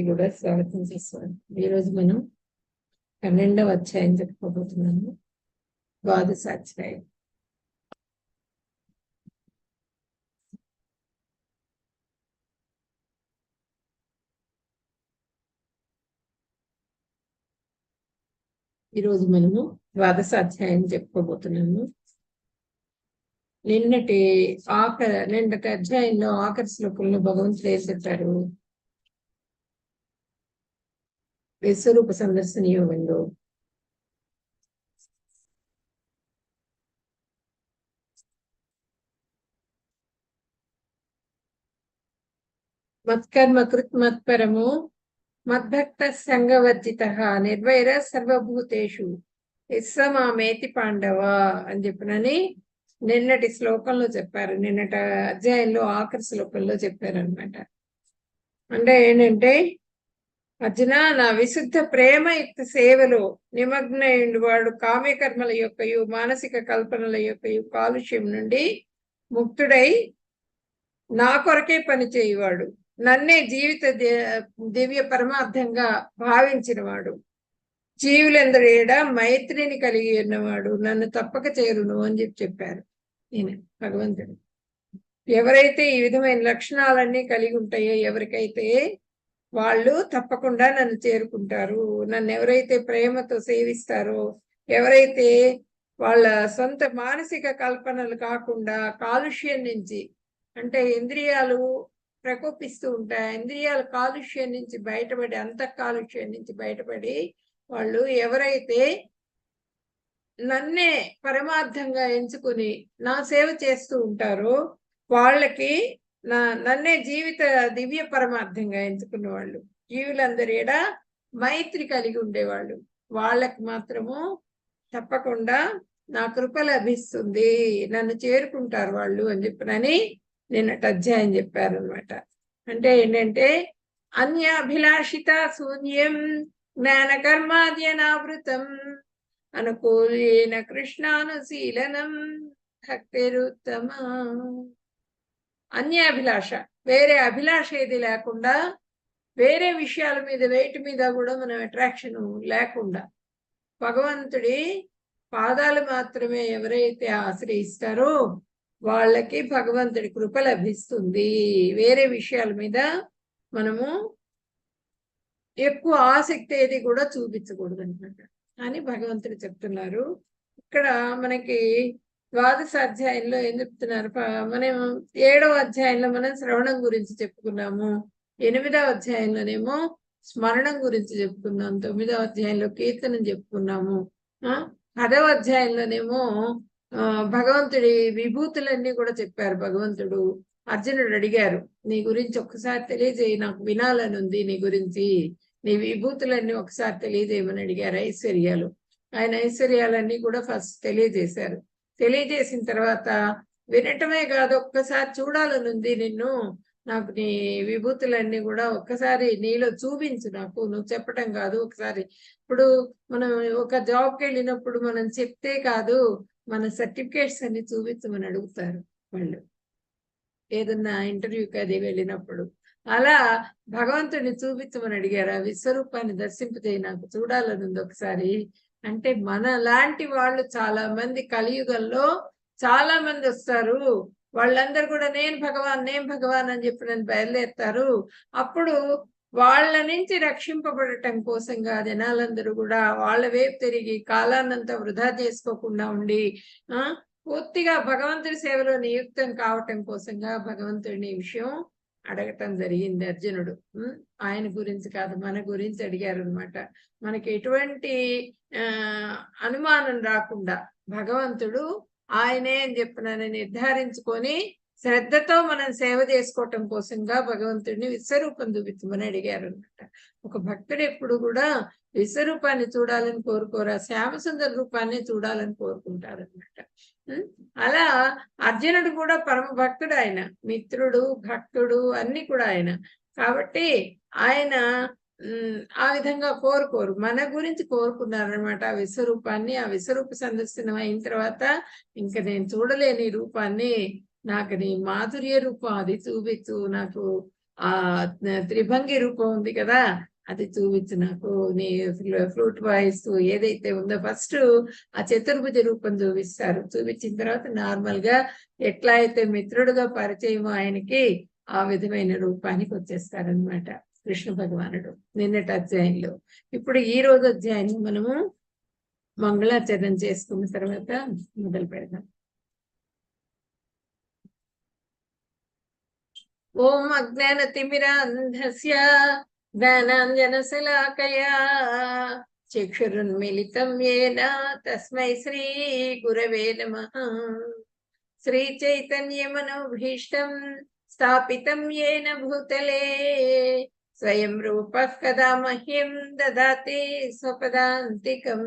కూడా స్వాగతం చేస్తాను. ఈరోజు మనం 12వ అధ్యాయం చెప్పుకోబోతున్నాము. ద్వాదశ అధ్యాయం. ఈరోజు మనము ద్వాదశ అధ్యాయం చెప్పుకోబోతున్నాము. నిన్నటి అధ్యాయంలో ఆఖరి శ్లోకంలో భగవంతుడు ఏం చెప్పారు? విశ్వరూప సందర్శన యోగంలో మత్కర్మ కృత్ మత్పరము మద్భక్త సంగవర్జిత నిర్వైర సర్వభూతేషు విశ్వమామేతి పాండవ అని చెప్పినని నిన్నటి శ్లోకంలో చెప్పారు. నిన్నటి అధ్యాయంలో ఆఖరి శ్లోకంలో చెప్పారనమాట. అంటే ఏంటంటే, అర్జున, నా విశుద్ధ ప్రేమయుక్త సేవలో నిమగ్నయుడు వాడు కామ్యకర్మల యొక్కయు మానసిక కల్పనల యొక్కయు కాలుష్యం నుండి ముక్తుడై నా కొరకే పని చేయువాడు, నన్నే జీవిత దివ్య పరమార్థంగా భావించినవాడు, జీవులందరేడా మైత్రిని కలిగి ఉన్నవాడు నన్ను తప్పక చేరును అని చెప్పారు. నేను భగవంతుడు ఎవరైతే ఈ విధమైన లక్షణాలన్నీ కలిగి ఉంటాయో, ఎవరికైతే వాళ్ళు తప్పకుండా నన్ను చేరుకుంటారు. నన్ను ఎవరైతే ప్రేమతో సేవిస్తారో, ఎవరైతే వాళ్ళ సొంత మానసిక కల్పనలు కాకుండా కాలుష్యం నుంచి, అంటే ఇంద్రియాలు ప్రకోపిస్తూ ఉంటాయి, ఇంద్రియాల కాలుష్యం నుంచి బయటపడి, కాలుష్యం నుంచి బయటపడి వాళ్ళు ఎవరైతే నన్నే పరమార్థంగా ఎంచుకుని నా సేవ చేస్తూ ఉంటారో, వాళ్ళకి నన్నే జీవిత దివ్య పరమార్థంగా ఎంచుకున్న వాళ్ళు, జీవులందరూ ఏడా మైత్రి కలిగి ఉండేవాళ్ళు, వాళ్ళకి మాత్రము తప్పకుండా నా కృప లభిస్తుంది, నన్ను చేరుకుంటారు వాళ్ళు అని చెప్పినని నిన్నటి అధ్యాయం చెప్పారనమాట. అంటే ఏంటంటే, అన్యాభిలాషిత శూన్యం జ్ఞాన కర్మాద్యనావృతం అనుకూలేన కృష్ణానుశీలనం భక్తిరుత్తమ. అన్యాభిలాష, వేరే అభిలాష ఏది లేకుండా, వేరే విషయాల మీద వేటి మీద కూడా మనం అట్రాక్షన్ లేకుండా భగవంతుడి పాదాలు మాత్రమే ఎవరైతే ఆశ్రయిస్తారో వాళ్ళకి భగవంతుడి కృప లభిస్తుంది. వేరే విషయాల మీద మనము ఎక్కువ ఆసక్తి ఏది కూడా చూపించకూడదు అనమాట అని భగవంతుడు చెప్తున్నారు. ఇక్కడ మనకి ద్వాదశ అధ్యాయంలో ఏం చెప్తున్నారు? మనం 7వ అధ్యాయంలో మనం శ్రవణం గురించి చెప్పుకున్నాము, 8వ అధ్యాయంలోనేమో స్మరణం గురించి చెప్పుకున్నాం, 9వ అధ్యాయంలో కీర్తనం చెప్పుకున్నాము, 10వ అధ్యాయంలోనేమో భగవంతుడి విభూతులన్నీ కూడా చెప్పారు. భగవంతుడు అర్జునుడు అడిగారు, నీ గురించి ఒక్కసారి తెలియజేయి, నాకు వినాలని ఉంది, నీ గురించి నీ విభూతులన్నీ ఒకసారి తెలియజేయమని అడిగారు. ఐశ్వర్యాలు, ఆయన ఐశ్వర్యాలన్నీ కూడా ఫస్ట్ తెలియజేశారు. తెలియజేసిన తర్వాత వినటమే కాదు, ఒక్కసారి చూడాలని ఉంది నిన్ను, నాకు నీ విభూతులన్నీ కూడా ఒక్కసారి నీలో చూపించు, నాకు నువ్వు చెప్పటం కాదు, ఒకసారి. ఇప్పుడు మనం ఒక జాబ్కి వెళ్ళినప్పుడు మనం చెప్తే కాదు, మన సర్టిఫికేట్స్ అన్ని చూపించమని అడుగుతారు వాళ్ళు, ఏదన్నా ఇంటర్వ్యూకి అది వెళ్ళినప్పుడు. అలా భగవంతుడిని చూపించమని అడిగారు. ఆ విశ్వరూపాన్ని దర్శింపజేయి, నాకు చూడాలని ఉంది ఒకసారి అంటే. మన లాంటి వాళ్ళు చాలా మంది కలియుగంలో చాలా మంది వస్తారు, వాళ్ళందరూ కూడా నేను భగవాన్ అని చెప్పి నన్ను బయలుదేరుతారు. అప్పుడు వాళ్ళ నుంచి రక్షింపబడటం కోసంగా జనాలందరూ కూడా వాళ్ళ వైపు తిరిగి కాలాన్నంతా వృధా చేసుకోకుండా ఉండి పూర్తిగా భగవంతుడి సేవలో నియుక్తం కావటం కోసంగా భగవంతుడిని విషయం అడగటం జరిగింది అర్జునుడు. ఆయన గురించి కాదు, మన గురించి అడిగారు అనమాట. మనకి ఎటువంటి అనుమానం రాకుండా భగవంతుడు ఆయనే అని చెప్పినని నిర్ధారించుకొని శ్రద్ధతో మనం సేవ చేసుకోవటం కోసంగా భగవంతుడిని విశ్వరూపం చూపించమని అడిగారు అనమాట. ఒక భక్తుడు ఎప్పుడు కూడా విశ్వరూపాన్ని చూడాలని కోరుకోరా, శ్యామసుందర రూపాన్ని చూడాలని కోరుకుంటారు అనమాట. అలా అర్జునుడు కూడా పరమ భక్తుడు, ఆయన మిత్రుడు, భక్తుడు అన్ని కూడా ఆయన. కాబట్టి ఆయన ఆ విధంగా కోరుకోరు, మన గురించి కోరుకున్నారనమాట ఆ విశ్వరూపాన్ని. ఆ విశ్వరూప సందర్శనం అయిన తర్వాత ఇంకా నేను చూడలేని రూపాన్ని, నాకు నీ మాధుర్య రూపం అది చూపించు, నాకు ఆ త్రిభంగి రూపం ఉంది కదా, అది చూపించు నాకు. నీ ఫ్లూట్ వాయిస్ ఏదైతే ఉందో ఫస్ట్ ఆ చతుర్భుజ రూపం చూపిస్తారు. చూపించిన తర్వాత నార్మల్ గా ఎట్లా అయితే మిత్రుడుగా పరిచయమో ఆయనకి ఆ విధమైన రూపానికి వచ్చేస్తారనమాట కృష్ణ భగవానుడు నిన్నటి అధ్యాయంలో. ఇప్పుడు ఈ రోజు అధ్యాయం మనము మంగళాచరణ చేసుకున్న తర్వాత మొదలు పెడదాం. ఓం అజ్ఞానతిమిరాంధస్య జ్ఞానాంజనశలాకయా చక్షురున్మిళితం యేన తస్మై శ్రీ గురవే నమః. శ్రీచైతన్యమనోభీష్టం స్థాపితం యేన భూతలే స్వయం రూపః కదా మహ్యం దదాతి స్వపదాంతికం.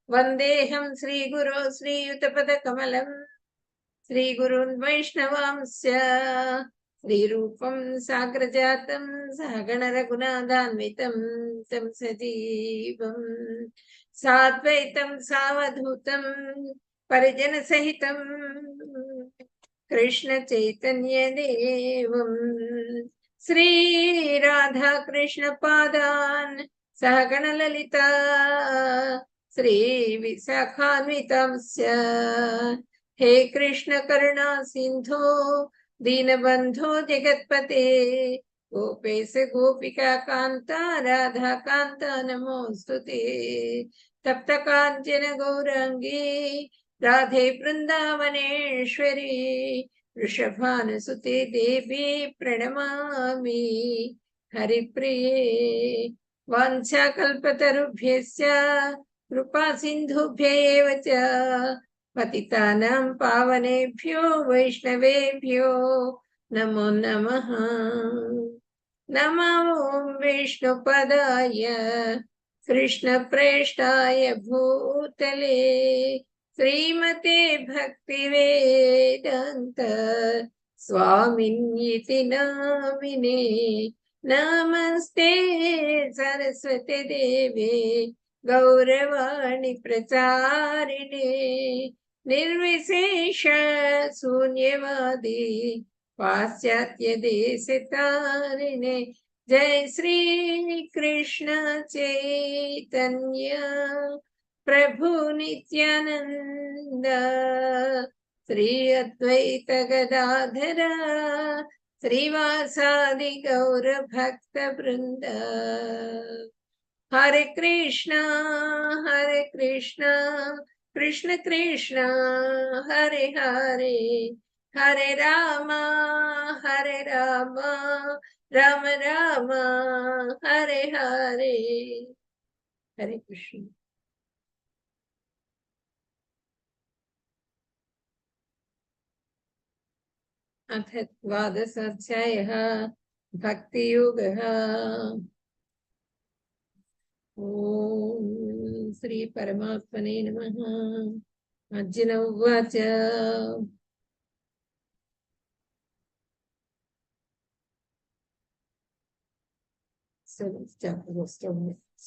వందేహం శ్రీగురో శ్రీయుతపదకమలం శ్రీగురున్ వైష్ణవాంశ్చ శ్రీరూపం సాగ్రజాతం సహగణ రఘునాథాన్వితం తం సజీవం సాద్వైతం సావధూతం పరిజన సహితం కృష్ణ చైతన్య దేవం శ్రీ రాధా కృష్ణ పాదాన్ సహగణ లలిత శ్రీ విశాఖాన్వితాంశ్చ हे कृष्ण करुणा सिंधु दीनबंधु जगतपते गोपेश गोपिका कांता राधा कांता नमोस्तुते तप्त कांचन गौरांगी राधे वृंदावनेश्वरी वृषभानुसुते देवी प्रणमामि हरिप्रिये वाञ्छाकल्पतरुभ्यश्च कृपा सिन्धुभ्य एव च पतितानां पावनेभ्यो वैष्णवेभ्यो नमो नमः. नमो विष्णुपदाय कृष्णप्रेष्ठाय भूतले श्रीमते भक्तिवेदान्त स्वामिन्यति नामिने. नमस्ते सरस्वती देवे गौरवाणी प्रचारिणे निर्विशेष शून्यवादी पाश्चात्य देशतारिणे. जय श्री कृष्ण चैतन्य प्रभु नित्यानंद श्री अद्वैत गदाधर श्रीवासादि गौर भक्त वृंद. हरे कृष्णा कृष्ण कृष्ण हरे हरे हरे राम राम राम हरे हरे. हरे कृष्ण. अथ द्वादशाध्यायः भक्तियोगः. ओम श्री परमात्मने नमः. अर्जुन उवाच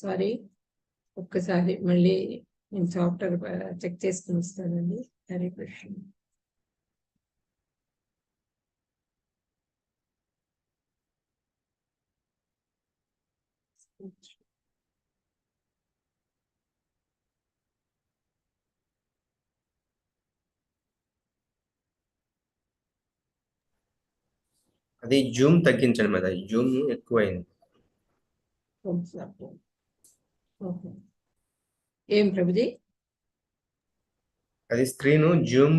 సారీ ఒక్కసారి మళ్ళీ నేను చాప్టర్ చెక్ చేసుకుని వస్తానండి. హరే కృష్ణ. అది జూమ్ తగ్గించండి మరి, జూమ్ ఎక్కువైంది. ఏం ప్రభుజీ? అది స్క్రీన్ జూమ్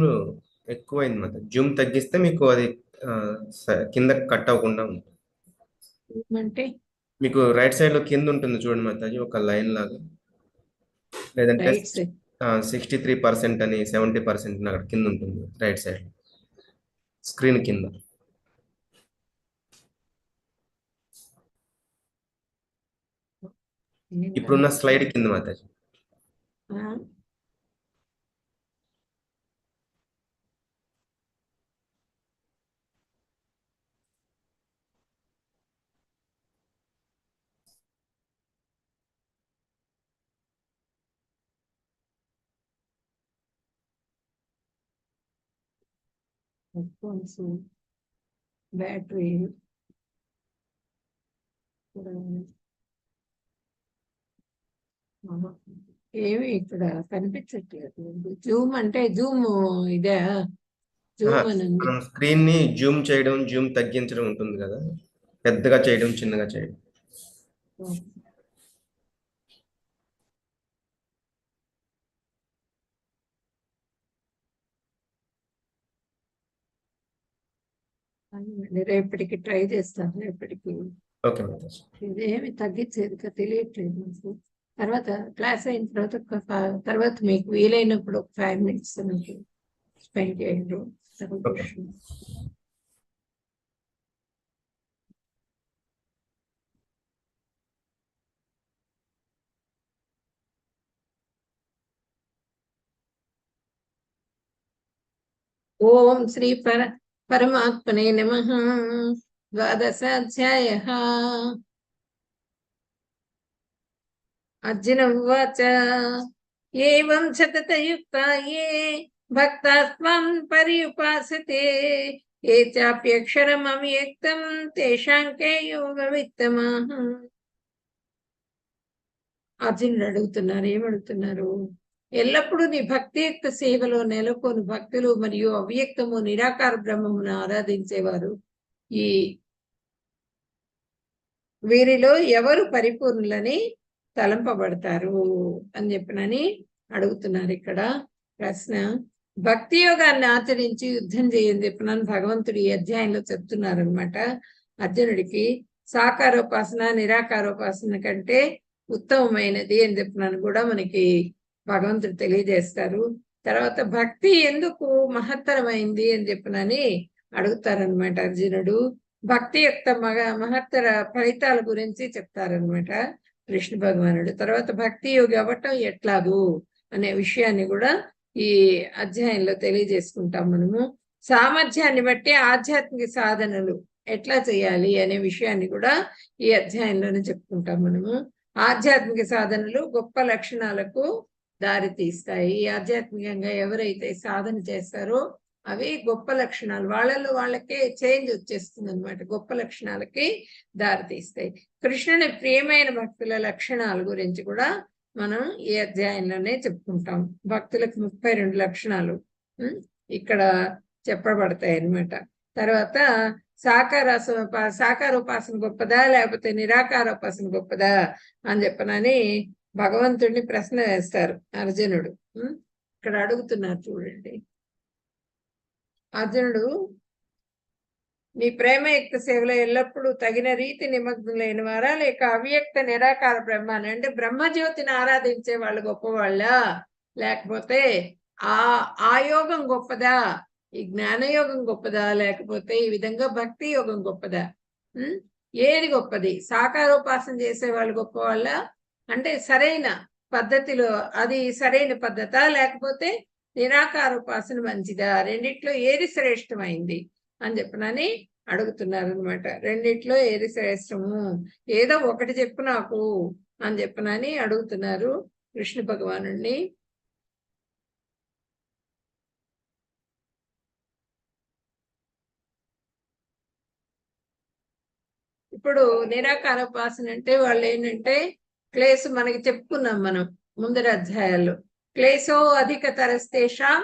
ఎక్కువైంది మరి, జూమ్ తగ్గిస్తే మీకు అది కింద కట్ అవ్వకుండా ఉంటుంది. అంటే మీకు రైట్ సైడ్ లో కింద ఉంటుంది చూడండి మాతాజీ, ఒక లైన్ లాగా. లేదంటే 63% అని 70% అని అక్కడ కింద ఉంటుంది రైట్ సైడ్ స్క్రీన్ కింద. ఇప్పుడున్న స్లైడ్ కింద మాతాజీ. బ్యాటరీ ఏమి ఇక్కడ కనిపించట్లేదు. జూమ్ అంటే జూమ్ ఇదే జూమ్ అని ఉంది. మనం స్క్రీన్ ని జూమ్ చేయడం, జూమ్ తగ్గించడం ఉంటుంది కదా, పెద్దగా చేయడం, చిన్నగా చేయడం. రేపటికి ట్రై చేస్తాను. రేపటికి ఓకే మాతాజీ. ఇదేమి తగ్గించేది తెలియట్లేదు నాకు. తర్వాత క్లాస్ అయిన తర్వాత మీకు వీలైనప్పుడు ఒక 5 minutes మీకు స్పెండ్ చేయండి. ఓం శ్రీ పరమాత్మనే నమః. 12వ అధ్యాయः. అర్జున ఉవాచ ఏవం సతతయుక్తా ఏ భక్తాస్త్వం పర్యుపాసతే ఏ చాప్యక్షరం అవ్యక్తం తేషాం కే యోగ విత్తమాః. అర్జునుడు అడుగుతున్నారు, ఏమడుగుతున్నారు? ఎల్లప్పుడూ నీ భక్తియుక్త సేవలో నెలకొని భక్తులు మరియు అవ్యక్తము నిరాకార బ్రహ్మమును ఆరాధించేవారు ఈ వీరిలో ఎవరు పరిపూర్ణులని తలంపబడతారు అని చెప్పినని అడుగుతున్నారు. ఇక్కడ ప్రశ్న, భక్తి యోగాన్ని ఆచరించి యుద్ధం చేయని చెప్పినని భగవంతుడు ఈ అధ్యాయంలో చెప్తున్నారు అనమాట. అర్జునుడికి సాకారోపాసన నిరాకారోపాసన కంటే ఉత్తమమైనది అని చెప్పినాను కూడా మనకి భగవంతుడు తెలియజేస్తారు. తర్వాత భక్తి ఎందుకు మహత్తరమైంది అని చెప్పినని అడుగుతారనమాట అర్జునుడు. భక్తి యొక్క మహత్తర ఫలితాల గురించి చెప్తారనమాట కృష్ణ భగవానుడు. తర్వాత భక్తి యోగి అవ్వటం ఎట్లాగు అనే విషయాన్ని కూడా ఈ అధ్యాయంలో తెలియజేసుకుంటాం మనము. సామర్థ్యాన్ని బట్టి ఆధ్యాత్మిక సాధనలు ఎట్లా చేయాలి అనే విషయాన్ని కూడా ఈ అధ్యాయంలోనే చెప్పుకుంటాం మనము. ఆధ్యాత్మిక సాధనలు గొప్ప లక్షణాలకు దారి తీస్తాయి. ఆధ్యాత్మికంగా ఎవరైతే సాధన చేస్తారో అవి గొప్ప లక్షణాలు, వాళ్ళకే చేంజ్ వచ్చేస్తుంది అనమాట. గొప్ప లక్షణాలకి దారి తీస్తాయి. కృష్ణుని ప్రియమైన భక్తుల లక్షణాల గురించి కూడా మనం ఈ అధ్యాయంలోనే చెప్పుకుంటాం. భక్తులకు 32 లక్షణాలు ఇక్కడ చెప్పబడతాయి అన్నమాట. తర్వాత సాకారోపాసన గొప్పదా లేకపోతే నిరాకారోపాసన గొప్పదా అని చెప్పనని భగవంతుడిని ప్రశ్న వేస్తారు అర్జునుడు. ఇక్కడ అడుగుతున్నారు చూడండి. అర్జునుడు, నీ ప్రేమయుక్త సేవలో ఎల్లప్పుడూ తగిన రీతి నిమగ్నులైన వారా లేక అవ్యక్త నిరాకార బ్రహ్మాన్ని అంటే బ్రహ్మజ్యోతిని ఆరాధించే వాళ్ళు గొప్పవాళ్ళ, లేకపోతే ఆ యోగం గొప్పదా, ఈ జ్ఞానయోగం గొప్పదా, లేకపోతే ఈ విధంగా భక్తి యోగం గొప్పదా? ఏది గొప్పది? సాకారోపాసన చేసే వాళ్ళు గొప్పవాళ్ళ అంటే సరైన పద్ధతిలో అది సరైన పద్ధత, లేకపోతే నిరాకారోపాసన మంచిదా? రెండిట్లో ఏది శ్రేష్టమైంది అని చెప్పనని అడుగుతున్నారు అనమాట. రెండిట్లో ఏది శ్రేష్టము, ఏదో ఒకటి చెప్పు నాకు అని చెప్పనని అడుగుతున్నారు కృష్ణ భగవానుడిని. ఇప్పుడు నిరాకారోపాసన అంటే వాళ్ళు ఏంటంటే క్లేశ, మనకి చెప్పుకున్నాం మనం ముందర అధ్యాయాల్లో, క్లేశో అధిక తరస్తేషాం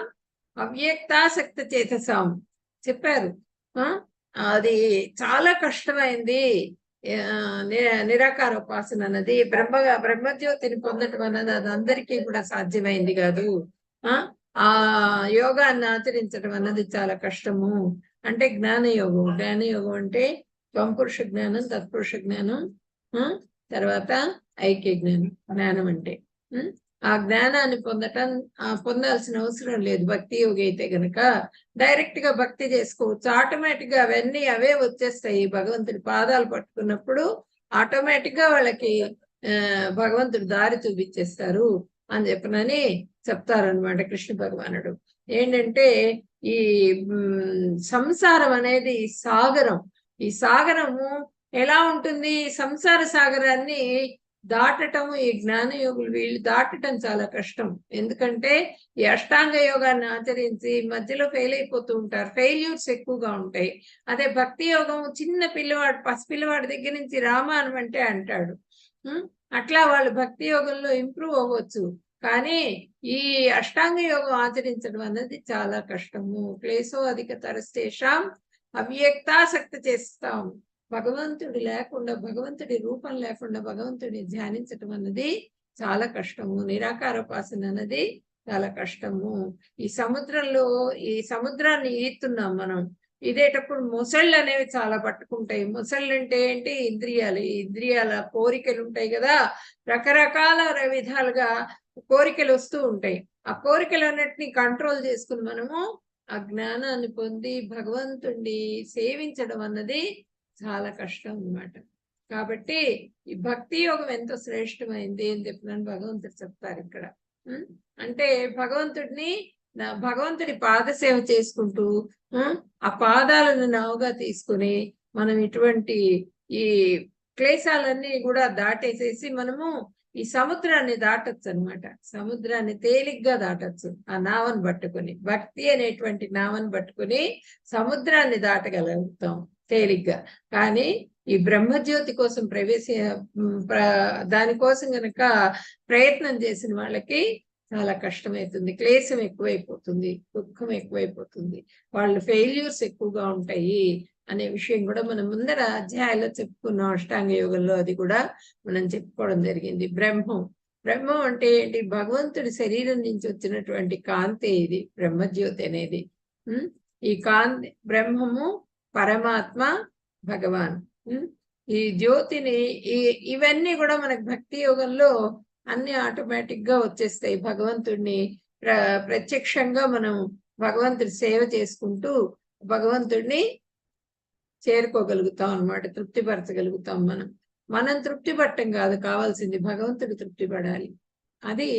అవ్యక్తాసక్త చేతసాం చెప్పారు. అది చాలా కష్టమైంది నిరాకారోపాసన అన్నది. బ్రహ్మజ్యోతిని పొందటం అన్నది అది అందరికీ కూడా సాధ్యమైంది కాదు. ఆ యోగాన్ని ఆచరించడం అన్నది చాలా కష్టము. అంటే జ్ఞానయోగం అంటే త్వంపురుష జ్ఞానం, తత్పురుష జ్ఞానం, తర్వాత ఐక్య జ్ఞానం అంటే ఆ జ్ఞానాన్ని పొందాల్సిన అవసరం లేదు. భక్తి యోగి అయితే గనక డైరెక్ట్ గా భక్తి చేసుకోవచ్చు. ఆటోమేటిక్ గా అవన్నీ అవే వచ్చేస్తాయి. భగవంతుడి పాదాలు పట్టుకున్నప్పుడు ఆటోమేటిక్ గా వాళ్ళకి భగవంతుడు దారి చూపించేస్తారు అని చెప్పనని చెప్తారనమాట కృష్ణ భగవానుడు. ఏంటంటే ఈ సంసారం అనేది సాగరం. ఈ సాగరము ఎలా ఉంటుంది? సంసార సాగరాన్ని దాటటము ఈ జ్ఞాన యోగులు వీళ్ళు దాటటం చాలా కష్టం. ఎందుకంటే ఈ అష్టాంగ యోగాన్ని ఆచరించి మధ్యలో ఫెయిల్ అయిపోతూ ఉంటారు, ఫెయిల్యూర్స్ ఎక్కువగా ఉంటాయి. అదే భక్తి యోగం చిన్న పిల్లవాడు పసిపిల్లవాడి దగ్గర నుంచి రామానం అంటే అంటాడు. అట్లా వాళ్ళు భక్తి యోగంలో ఇంప్రూవ్ అవ్వచ్చు. కానీ ఈ అష్టాంగ యోగం ఆచరించడం అన్నది చాలా కష్టము. క్లేశో అధిక తరస్తేషాం అవ్యక్తాసక్తి చేస్తాం. భగవంతుడు లేకుండా, భగవంతుడి రూపం లేకుండా భగవంతుడిని ధ్యానించటం అన్నది చాలా కష్టము. నిరాకారోపాసన అన్నది చాలా కష్టము. ఈ సముద్రాన్ని ఈతున్నాం మనం. ఇదేటప్పుడు మొసళ్ళు అనేవి చాలా పట్టుకుంటాయి. మొసళ్ళు అంటే ఏంటి? ఇంద్రియాలు. ఈ ఇంద్రియాల కోరికలు ఉంటాయి కదా, రకరకాల విధాలుగా కోరికలు వస్తూ ఉంటాయి. ఆ కోరికలన్నిటినీ కంట్రోల్ చేసుకుని మనము ఆ జ్ఞానాన్ని పొంది భగవంతుణ్ణి సేవించడం అన్నది చాలా కష్టం అన్నమాట. కాబట్టి ఈ భక్తి యోగం ఎంతో శ్రేష్టమైంది అని చెప్పినాను భగవంతుడు చెప్తారు ఇక్కడ. అంటే భగవంతుడి పాదసేవ చేసుకుంటూ ఆ పాదాలను నావుగా తీసుకుని మనం ఇటువంటి ఈ క్లేశాలన్నీ కూడా దాటేసేసి మనము ఈ సముద్రాన్ని దాటొచ్చు అనమాట. సముద్రాన్ని తేలిగ్గా దాటొచ్చు ఆ నావను పట్టుకుని. భక్తి అనేటువంటి నావను పట్టుకుని సముద్రాన్ని దాటగలుగుతాం తేలిగ్గా. కానీ ఈ బ్రహ్మజ్యోతి కోసం దానికోసం గనక ప్రయత్నం చేసిన వాళ్ళకి చాలా కష్టమవుతుంది, క్లేశం ఎక్కువైపోతుంది, దుఃఖం ఎక్కువైపోతుంది, వాళ్ళు ఫెయిల్యూర్స్ ఎక్కువగా ఉంటాయి అనే విషయం కూడా మనం ముందర అధ్యాయాల్లో చెప్పుకున్నాం. అష్టాంగ యోగంలో అది కూడా మనం చెప్పుకోవడం జరిగింది. బ్రహ్మం అంటే ఏంటి? భగవంతుడి శరీరం నుంచి వచ్చినటువంటి కాంతి ఇది బ్రహ్మజ్యోతి అనేది. ఈ కాంతి బ్రహ్మము, పరమాత్మ, భగవాన్. ఈ జ్యోతిని ఇవన్నీ కూడా మనకు భక్తి యోగంలో అన్ని ఆటోమేటిక్ గా వచ్చేస్తాయి. భగవంతుడిని ప్రత్యక్షంగా మనం భగవంతుడి సేవ చేసుకుంటూ భగవంతుడిని చేరుకోగలుగుతాం అన్నమాట, తృప్తిపరచగలుగుతాం. మనం తృప్తి పట్టం కాదు కావాల్సింది, భగవంతుడు తృప్తి పడాలి. అది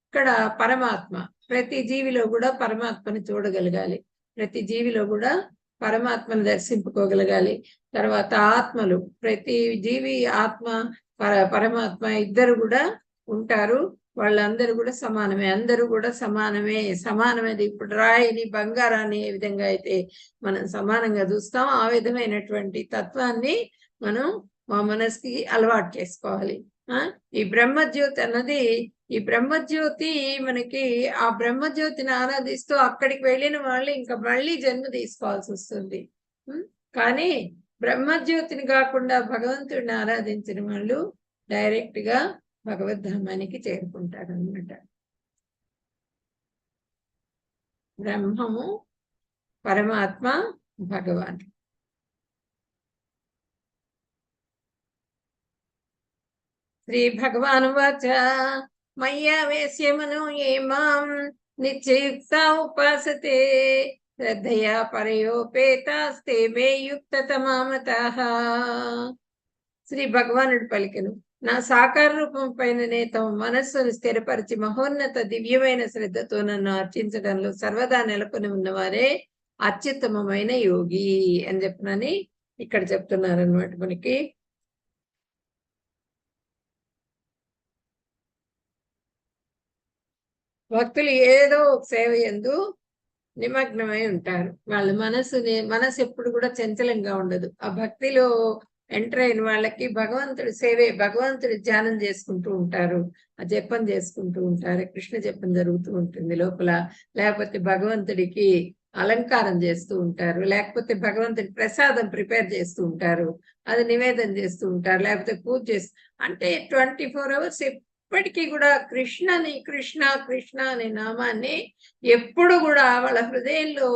ఇక్కడ పరమాత్మ. ప్రతి జీవిలో కూడా పరమాత్మని చూడగలగాలి, ప్రతి జీవిలో కూడా పరమాత్మను దర్శింపుకోగలగాలి. తర్వాత ఆత్మలు, ప్రతి జీవి ఆత్మ పరమాత్మ ఇద్దరు కూడా ఉంటారు. వాళ్ళందరూ కూడా సమానమే, అందరూ కూడా సమానమేది. ఇప్పుడు రాయిని బంగారాన్ని ఏ విధంగా అయితే మనం సమానంగా చూస్తాం, ఆ విధమైనటువంటి తత్వాన్ని మనం మా మనసుకి అలవాటు చేసుకోవాలి. ఈ బ్రహ్మజ్యోతి అన్నది, ఈ బ్రహ్మజ్యోతి మనకి, ఆ బ్రహ్మజ్యోతిని ఆరాధిస్తూ అక్కడికి వెళ్ళిన వాళ్ళు ఇంకా మళ్ళీ జన్మ తీసుకోవాల్సి వస్తుంది. కానీ బ్రహ్మజ్యోతిని కాకుండా భగవంతుడిని ఆరాధించిన వాళ్ళు డైరెక్ట్ గా భగవద్ధామానికి చేరుకుంటారు అన్నమాట. బ్రహ్మము, పరమాత్మ, భగవాన్. శ్రీ భగవాన్ వాచ మయ్యావేశ్య మనో ఏ మాం నిత్యయుక్త ఉపాసతే శ్రద్ధయా పరయోపేతాస్తే మే యుక్తతమామతాః. శ్రీ భగవానుడు పలికెను, నా సాకార రూపం పైననే తమ మనస్సును స్థిరపరిచి మహోన్నత దివ్యమైన శ్రద్ధతో నన్ను అర్చించడంలో సర్వదా నెలకొని ఉన్నవారే అత్యుత్తమమైన యోగి అని చెప్పనని ఇక్కడ చెప్తున్నారు అన్నమాట. మనకి భక్తులు ఏదో ఒక సేవ యందు నిమగ్నమై ఉంటారు. వాళ్ళ మనసు ఎప్పుడు కూడా చంచలంగా ఉండదు. ఆ భక్తిలో ఎంటర్ అయిన వాళ్ళకి భగవంతుడి సేవే, భగవంతుడి ధ్యానం చేసుకుంటూ ఉంటారు, ఆ జపం చేసుకుంటూ ఉంటారు, కృష్ణ జపం జరుగుతూ ఉంటుంది లోపల, లేకపోతే భగవంతుడికి అలంకారం చేస్తూ ఉంటారు, లేకపోతే భగవంతుడి ప్రసాదం ప్రిపేర్ చేస్తూ ఉంటారు, అది నివేదన చేస్తూ ఉంటారు, లేకపోతే పూజ చేస్తూ, అంటే 24 hours ఎప్పటికీ కూడా కృష్ణ కృష్ణ అనే నామాన్ని ఎప్పుడు కూడా వాళ్ళ హృదయంలో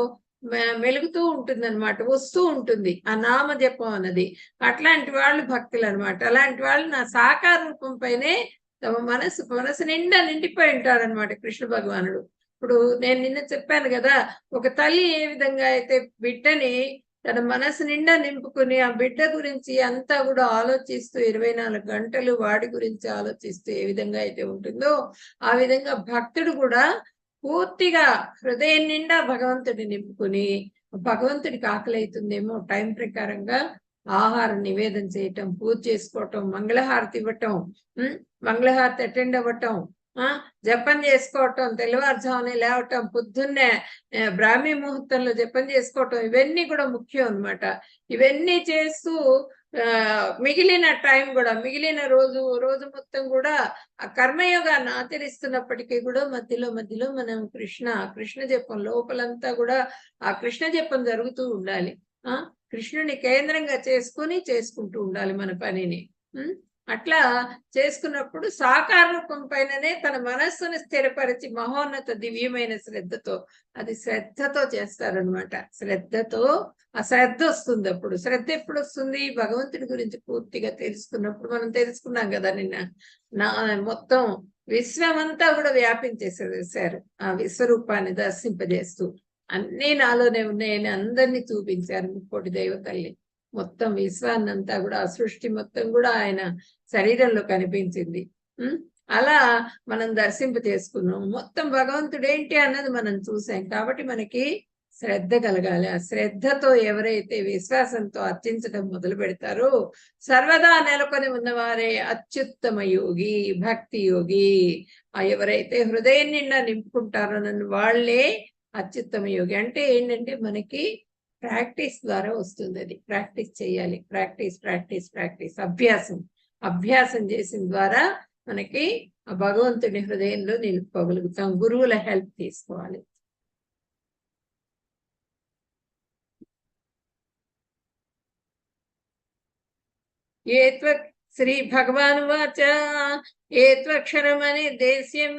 మెలుగుతూ ఉంటుంది అనమాట, వస్తూ ఉంటుంది ఆ నామ జపం అన్నది. అట్లాంటి వాళ్ళు భక్తులు అనమాట. అలాంటి వాళ్ళు నా సాకార రూపం పైనే తమ మనసు నిండా నిండిపోయి ఉంటారనమాట కృష్ణ భగవానుడు. ఇప్పుడు నేను నిన్న చెప్పాను కదా, ఒక తల్లి ఏ విధంగా అయితే బిడ్డని తన మనసు నిండా నింపుకుని ఆ బిడ్డ గురించి అంతా కూడా ఆలోచిస్తూ 24 గంటలు వాడి గురించి ఆలోచిస్తూ ఏ విధంగా అయితే ఉంటుందో, ఆ విధంగా భక్తుడు కూడా పూర్తిగా హృదయం నిండా భగవంతుడిని నింపుకుని, భగవంతుడికి ఆకలి అవుతుందేమో టైం ప్రకారంగా ఆహారం నివేదన చేయటం, పూజ చేసుకోవటం, మంగళహారతి ఇవ్వటం, మంగళహారతి అటెండ్ అవ్వటం, జపం చేసుకోవటం, తెల్లవారుజామునే లేవటం, పొద్దున్నే బ్రాహ్మీ ముహూర్తంలో జపం చేసుకోవటం, ఇవన్నీ కూడా ముఖ్యం అన్నమాట. ఇవన్నీ చేస్తూ మిగిలిన టైం కూడా, మిగిలిన రోజు మొత్తం కూడా ఆ కర్మయోగాన్ని ఆచరిస్తున్నప్పటికీ కూడా మధ్యలో మనం కృష్ణ జపం లోపలంతా కూడా ఆ కృష్ణ జపం జరుగుతూ ఉండాలి. కృష్ణుని కేంద్రంగా చేసుకుంటూ ఉండాలి మన పనిని. అట్లా చేసుకున్నప్పుడు సాకార రూపం పైననే తన మనస్సును స్థిరపరిచి మహోన్నత దివ్యమైన శ్రద్ధతో చేస్తారనమాట. ఆ శ్రద్ధ వస్తుంది. అప్పుడు శ్రద్ధ ఎప్పుడు వస్తుంది? భగవంతుడి గురించి పూర్తిగా తెలుసుకున్నప్పుడు. మనం తెలుసుకున్నాం కదా నిన్న, మొత్తం విశ్వమంతా కూడా వ్యాపించేసేసారు ఆ విశ్వరూపాన్ని దర్శింపజేస్తూ. అన్నీ నాలోనే ఉన్నాయని అందరినీ చూపించారు ముక్కోటి దేవతల్ని. మొత్తం విశ్వాన్నంతా కూడా, ఆ సృష్టి మొత్తం కూడా ఆయన శరీరంలో కనిపించింది. అలా మనం చేసుకున్నాం. మొత్తం భగవంతుడు ఏంటి అన్నది మనం చూసాం. కాబట్టి మనకి శ్రద్ధ కలగాలి. ఆ శ్రద్ధతో ఎవరైతే విశ్వాసంతో అర్చించడం మొదలు పెడతారో సర్వదా నెలకొని ఉన్నవారే అత్యుత్తమ యోగి, భక్తి యోగి. ఎవరైతే హృదయం నిండా నింపుకుంటారో నన్ను వాళ్ళే అత్యుత్తమ యోగి. అంటే ఏంటంటే మనకి ప్రాక్టీస్ ద్వారా వస్తుంది. అది ప్రాక్టీస్ చేయాలి. ప్రాక్టీస్ అభ్యాసం చేసిన ద్వారా మనకి ఆ భగవంతుని హృదయంలో నిలుపుకోగలుగుతాం. గురువుల హెల్ప్ తీసుకోవాలి. శ్రీ భగవాన్ వాచ ఏత్వక్షరమని దేశ్యం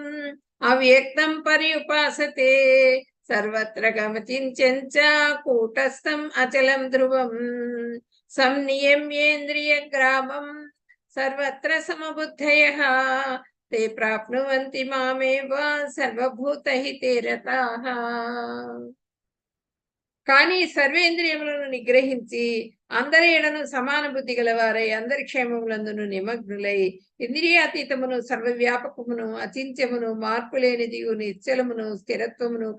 అవ్యక్తం పర్యుపాసతే సర్వత్ర గమచించ కూటస్థం అచలం ధ్రువం సంనియమ్యేంద్రియ గ్రామం సర్వత్ర సమబుద్ధయః తే ప్రాప్నువంతి మామేవ సర్వభూతహితే రతాః. కానీ సర్వేంద్రియములను నిగ్రహించి అందరి ఎడను సమాన బుద్ధి గలవారై అందరి క్షేమములందును నిమగ్నులై ఇంద్రియాతీతమును సర్వవ్యాపకమును అచింత్యమును మార్పులేనిదియు నిశ్చలమును స్థిరత్వమును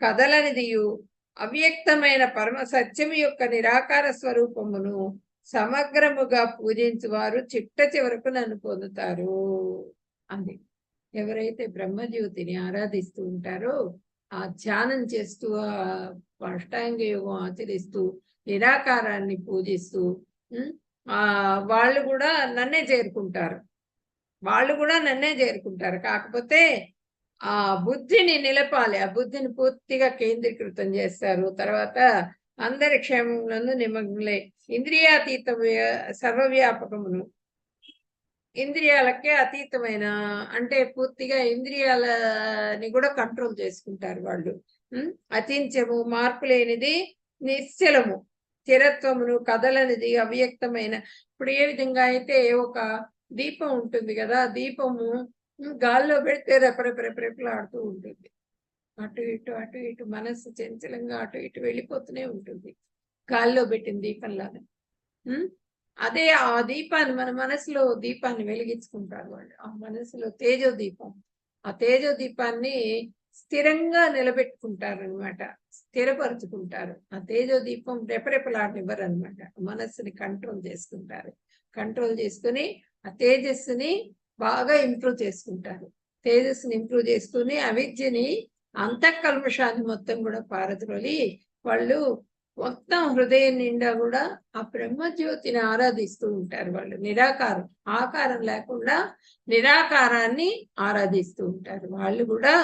కదలనిదియు అవ్యక్తమైన పరమ సత్యము యొక్క నిరాకార స్వరూపమును సమగ్రముగా పూజించువారు చిట్ట చివరకు నన్ను పొందుతారు అంది. ఎవరైతే బ్రహ్మజ్యోతిని ఆరాధిస్తూ ఉంటారో, ఆ ధ్యానం చేస్తూ, ఆ అష్టాంగ యోగం ఆచరిస్తూ, నిరాకారాన్ని పూజిస్తూ వాళ్ళు కూడా నన్నే చేరుకుంటారు. కాకపోతే ఆ బుద్ధిని నిలపాలి. ఆ బుద్ధిని పూర్తిగా కేంద్రీకృతం చేస్తారు. తర్వాత అందరి క్షేమములను నిమగ్నులై ఇంద్రియాతీత సర్వవ్యాపకమును, ఇంద్రియాలకే అతీతమైన, అంటే పూర్తిగా ఇంద్రియాలని కూడా కంట్రోల్ చేసుకుంటారు వాళ్ళు. అచించము, మార్పు లేనిది, నిశ్చలము, స్థిరత్వమును, కదలనిది, అవ్యక్తమైన. ఇప్పుడు ఏ విధంగా అయితే ఒక దీపం ఉంటుంది కదా, దీపము గాల్లో పెడితే రెపరెపరెపరెపలాడుతూ ఉంటుంది. అటు ఇటు మనస్సు చంచలంగా అటు ఇటు వెళ్ళిపోతూనే ఉంటుంది, గాల్లో పెట్టిన దీపంలాగా. అదే ఆ దీపాన్ని, మన మనసులో దీపాన్ని వెలిగించుకుంటారు వాళ్ళు. ఆ మనసులో తేజోదీపం, ఆ తేజోదీపాన్ని స్థిరంగా నిలబెట్టుకుంటారు అనమాట, స్థిరపరుచుకుంటారు. ఆ తేజోదీపం రెపరెపలాడనివ్వరు అనమాట. మనస్సుని కంట్రోల్ చేసుకుంటారు. కంట్రోల్ చేసుకుని ఆ తేజస్సుని బాగా ఇంప్రూవ్ చేసుకుంటారు. తేజస్సుని ఇంప్రూవ్ చేసుకుని అవిద్యని, అంతఃకల్మషాన్ని మొత్తం కూడా పారద్రోలి వాళ్ళు మొత్తం హృదయం నిండా కూడా ఆ బ్రహ్మజ్యోతిని ఆరాధిస్తూ ఉంటారు. వాళ్ళు నిరాకారం, ఆకారం లేకుండా నిరాకారాన్ని ఆరాధిస్తూ ఉంటారు. వాళ్ళు కూడా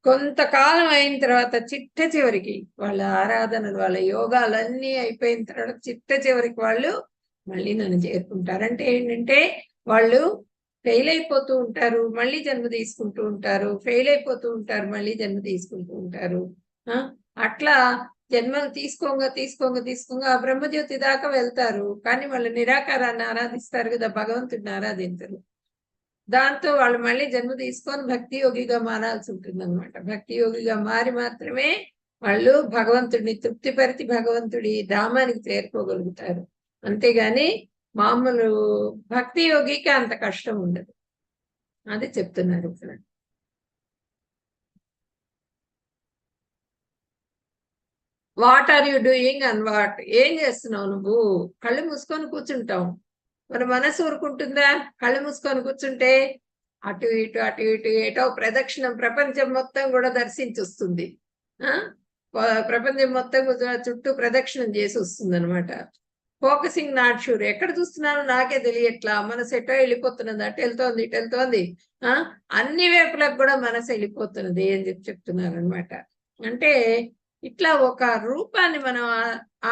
కొంతకాలం అయిన తర్వాత చిట్ట చివరికి వాళ్ళ ఆరాధనలు, వాళ్ళ యోగాలన్నీ అయిపోయిన తర్వాత చిట్ట చివరికి వాళ్ళు మళ్ళీ నన్ను చేరుకుంటారు. అంటే ఏంటంటే వాళ్ళు ఫెయిల్ అయిపోతూ ఉంటారు, మళ్ళీ జన్మ తీసుకుంటూ ఉంటారు, ఫెయిల్ అయిపోతూ ఉంటారు, మళ్ళీ జన్మ తీసుకుంటూ ఉంటారు. అట్లా జన్మలు తీసుకోగా ఆ బ్రహ్మజ్యోతి దాకా వెళ్తారు. కానీ వాళ్ళు నిరాకారాన్ని ఆరాధిస్తారు కదా, భగవంతుడిని ఆరాధించరు. దాంతో వాళ్ళు మళ్ళీ జన్మ తీసుకొని భక్తి యోగిగా మారాల్సి ఉంటుంది అనమాట. భక్తి యోగిగా మారి మాత్రమే వాళ్ళు భగవంతుడిని తృప్తిపరిచి భగవంతుడి ధామానికి చేరుకోగలుగుతారు. అంతేగాని మామూలు భక్తి యోగికి అంత కష్టం ఉండదు. అది చెప్తున్నారు ఇక్కడ. What are you doing and what, ఏం చేస్తున్నావు నువ్వు? కళ్ళు మూసుకొని కూర్చుంటాం, మన మనసు ఊరుకుంటుందా? కళ్ళు మూసుకొని కూర్చుంటే అటు ఇటు అటు ఇటు ఏటో ప్రదక్షిణం, ప్రపంచం మొత్తం కూడా దర్శించి వస్తుంది. ప్రపంచం మొత్తం చుట్టూ ప్రదక్షిణం చేసి వస్తుంది అనమాట. ఫోకసింగ్ నాట్ షూర్, ఎక్కడ చూస్తున్నానో నాకే తెలియట్లా, మనసు ఎటో వెళ్ళిపోతున్నది, అటు వెళ్తోంది ఇటు వెళ్తోంది, అన్ని వైపులకు కూడా మనసు వెళ్ళిపోతున్నది అని చెప్తున్నారు అనమాట. అంటే ఇట్లా ఒక రూపాన్ని మనం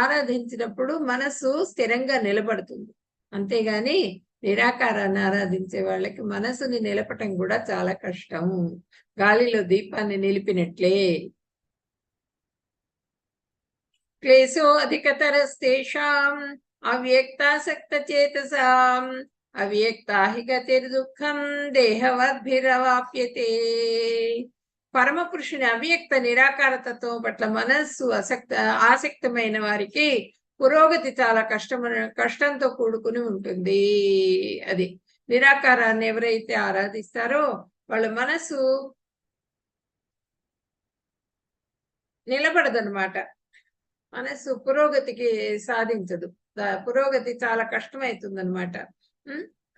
ఆరాధించినప్పుడు మనసు స్థిరంగా నిలబడుతుంది. అంతేగాని నిరాకారాన్ని ఆరాధించే వాళ్ళకి మనసుని నిలపటం కూడా చాలా కష్టం, గాలిలో దీపాన్ని నిలిపినట్లే. క్లేశో అధికతరస్తేషాం అవ్యక్తాసక్త చేతసాం అవ్యక్తా హి గతిర్దుఃఖం దేహవద్భిరవాప్యతే. పరమ పురుషుని అవ్యక్త నిరాకార తత్వం పట్ల మనస్సు ఆసక్తమైన వారికి పురోగతి చాలా కష్టంతో కూడుకుని ఉంటుంది. అది నిరాకారాన్ని ఎవరైతే ఆరాధిస్తారో వాళ్ళ మనసు నిలబడదన్నమాట, మనసు పురోగతికి సాధించదు, పురోగతి చాలా కష్టమవుతుంది అనమాట.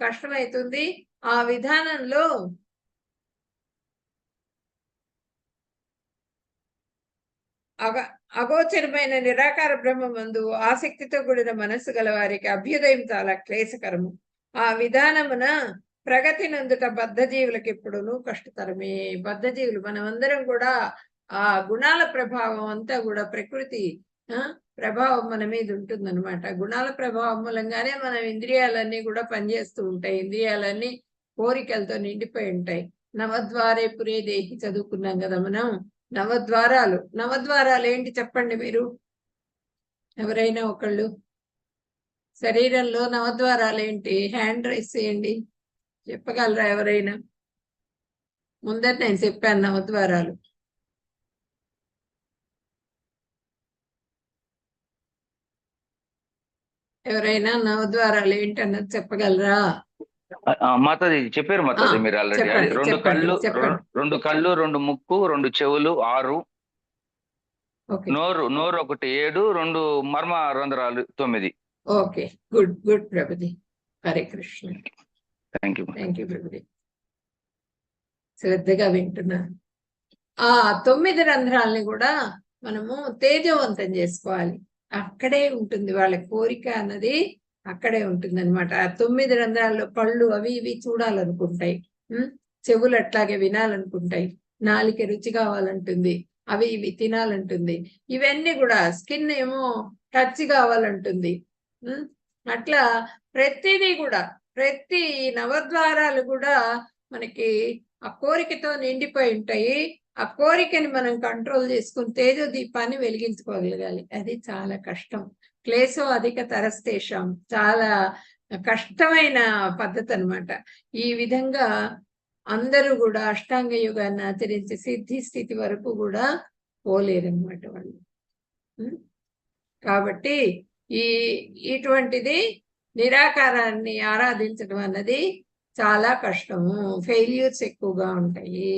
కష్టమవుతుంది. ఆ విధానంలో అగోచరమైన నిరాకార బ్రహ్మమందు ఆసక్తితో కూడిన మనస్సు గల వారికి అభ్యుదయం చాలా క్లేశకరము. ఆ విధానమున ప్రగతి నందుట బద్ధజీవులకు ఎప్పుడునూ కష్టతరమే. బద్ధజీవులు మనమందరం కూడా ఆ గుణాల ప్రభావం అంతా కూడా ప్రకృతి ప్రభావం మన మీద ఉంటుందన్నమాట. గుణాల ప్రభావం మూలంగానే మన ఇంద్రియాలన్నీ కూడా పనిచేస్తూ ఉంటాయి. ఇంద్రియాలన్నీ కోరికలతో నిండిపోయి ఉంటాయి. నవద్వారే పురే దేహి చదువుకున్నాం కదా మనం. నవద్వారాలు ఏంటి చెప్పండి మీరు, ఎవరైనా ఒకళ్ళు? శరీరంలో నవద్వారాలు ఏంటి? హ్యాండ్ రైస్ చేయండి, చెప్పగలరా ఎవరైనా? ముందర నేను చెప్పాను నవద్వారాలు. ఎవరైనా నవద్వారాలు ఏంటన్నది చెప్పగలరా? మాతాజీ చెప్పారు మాతాజీ మీరు ఆల్రెడీ. రెండు కళ్ళు 2 ముక్కు 2 చెవులు 6, నోరు 1 7, 2 మర్మ రంధ్రాలు 9. Okay, good good Prabhuji. Hare Krishna. Thank you Prabhuji, శ్రద్ధగా వింటున్నా. ఆ 9 రంధ్రాలని కూడా మనము తేజవంతం చేసుకోవాలి. అక్కడే ఉంటుంది వాళ్ళ కోరిక అన్నది, అక్కడే ఉంటుంది అనమాట. ఆ 9 రంధ్రాల్లో కళ్ళు అవి ఇవి చూడాలనుకుంటాయి, చెవులు అట్లాగే వినాలనుకుంటాయి, నాలిక రుచి కావాలంటుంది, అవి ఇవి తినాలంటుంది, ఇవన్నీ కూడా స్కిన్ ఏమో టచ్ కావాలంటుంది. అట్లా ప్రతిదీ కూడా, ప్రతి నవద్వారాలు కూడా మనకి ఆ కోరికతో నిండిపోయి ఉంటాయి. ఆ కోరికని మనం కంట్రోల్ చేసుకుని తేజో దీపాన్ని వెలిగించుకోగలగాలి. అది చాలా కష్టం. క్లేశో అధిక తరస్తేషం, చాలా కష్టమైన పద్ధతి అనమాట. ఈ విధంగా అందరూ కూడా అష్టాంగ యోగాన్ని ఆచరించి సిద్ధి స్థితి వరకు కూడా పోలేరన్నమాట వాళ్ళు. కాబట్టి ఇటువంటిది నిరాకారాన్ని ఆరాధించడం అన్నది చాలా కష్టము, ఫెయిల్యూర్స్ ఎక్కువగా ఉంటాయి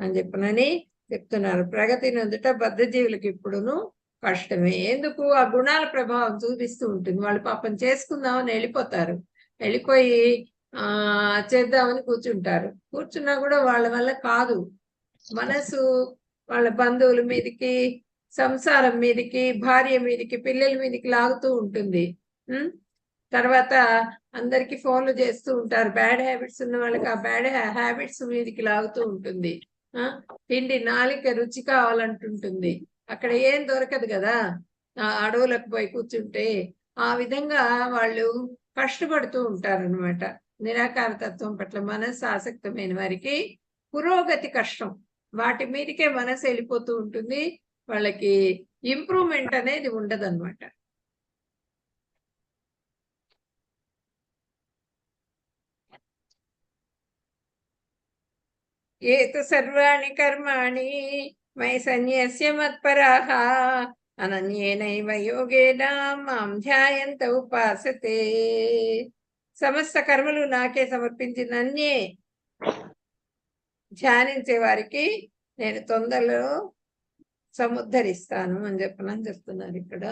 అని చెప్పనని చెప్తున్నారు. ప్రగతి నందుట బద్ధజీవులకు ఇప్పుడును కష్టమే. ఎందుకు? ఆ గుణాల ప్రభావం చూపిస్తూ ఉంటుంది. వాళ్ళు పాపం చేసుకుందామని వెళ్ళిపోతారు, వెళ్ళిపోయి చేద్దామని కూర్చున్నా కూడా వాళ్ళ వల్ల కాదు. మనసు వాళ్ళ బంధువుల మీదకి, సంసారం మీదకి, భార్య మీదకి, పిల్లల మీదకి లాగుతూ ఉంటుంది. తర్వాత అందరికి ఫోన్లు చేస్తూ ఉంటారు. బ్యాడ్ హ్యాబిట్స్ ఉన్న వాళ్ళకి ఆ బ్యాడ్ హ్యాబిట్స్ మీదకి లాగుతూ ఉంటుంది. తిండి నాలిక రుచి కావాలంటుంటుంది, అక్కడ ఏం దొరకదు కదా అడవులకు పోయి కూర్చుంటే. ఆ విధంగా వాళ్ళు కష్టపడుతూ ఉంటారనమాట. నిరాకార తత్వం పట్ల మనసు ఆసక్తమైన వారికి పురోగతి కష్టం, వాటి మీదకే మనసు వెళ్ళిపోతూ ఉంటుంది, వాళ్ళకి ఇంప్రూవ్మెంట్ అనేది ఉండదు అనమాట. ఏతు సర్వాణి కర్మాణి మయి సన్యస్య మత్పరాః అనన్యేనైవ యోగేన మాం ధ్యాయంత ఉపాసతే. సమస్త కర్మలు నాకే సమర్పించి నన్నే ధ్యానించే వారికి నేను తొందరలో సముద్ధరిస్తాను అని చెప్తున్నారు ఇక్కడ.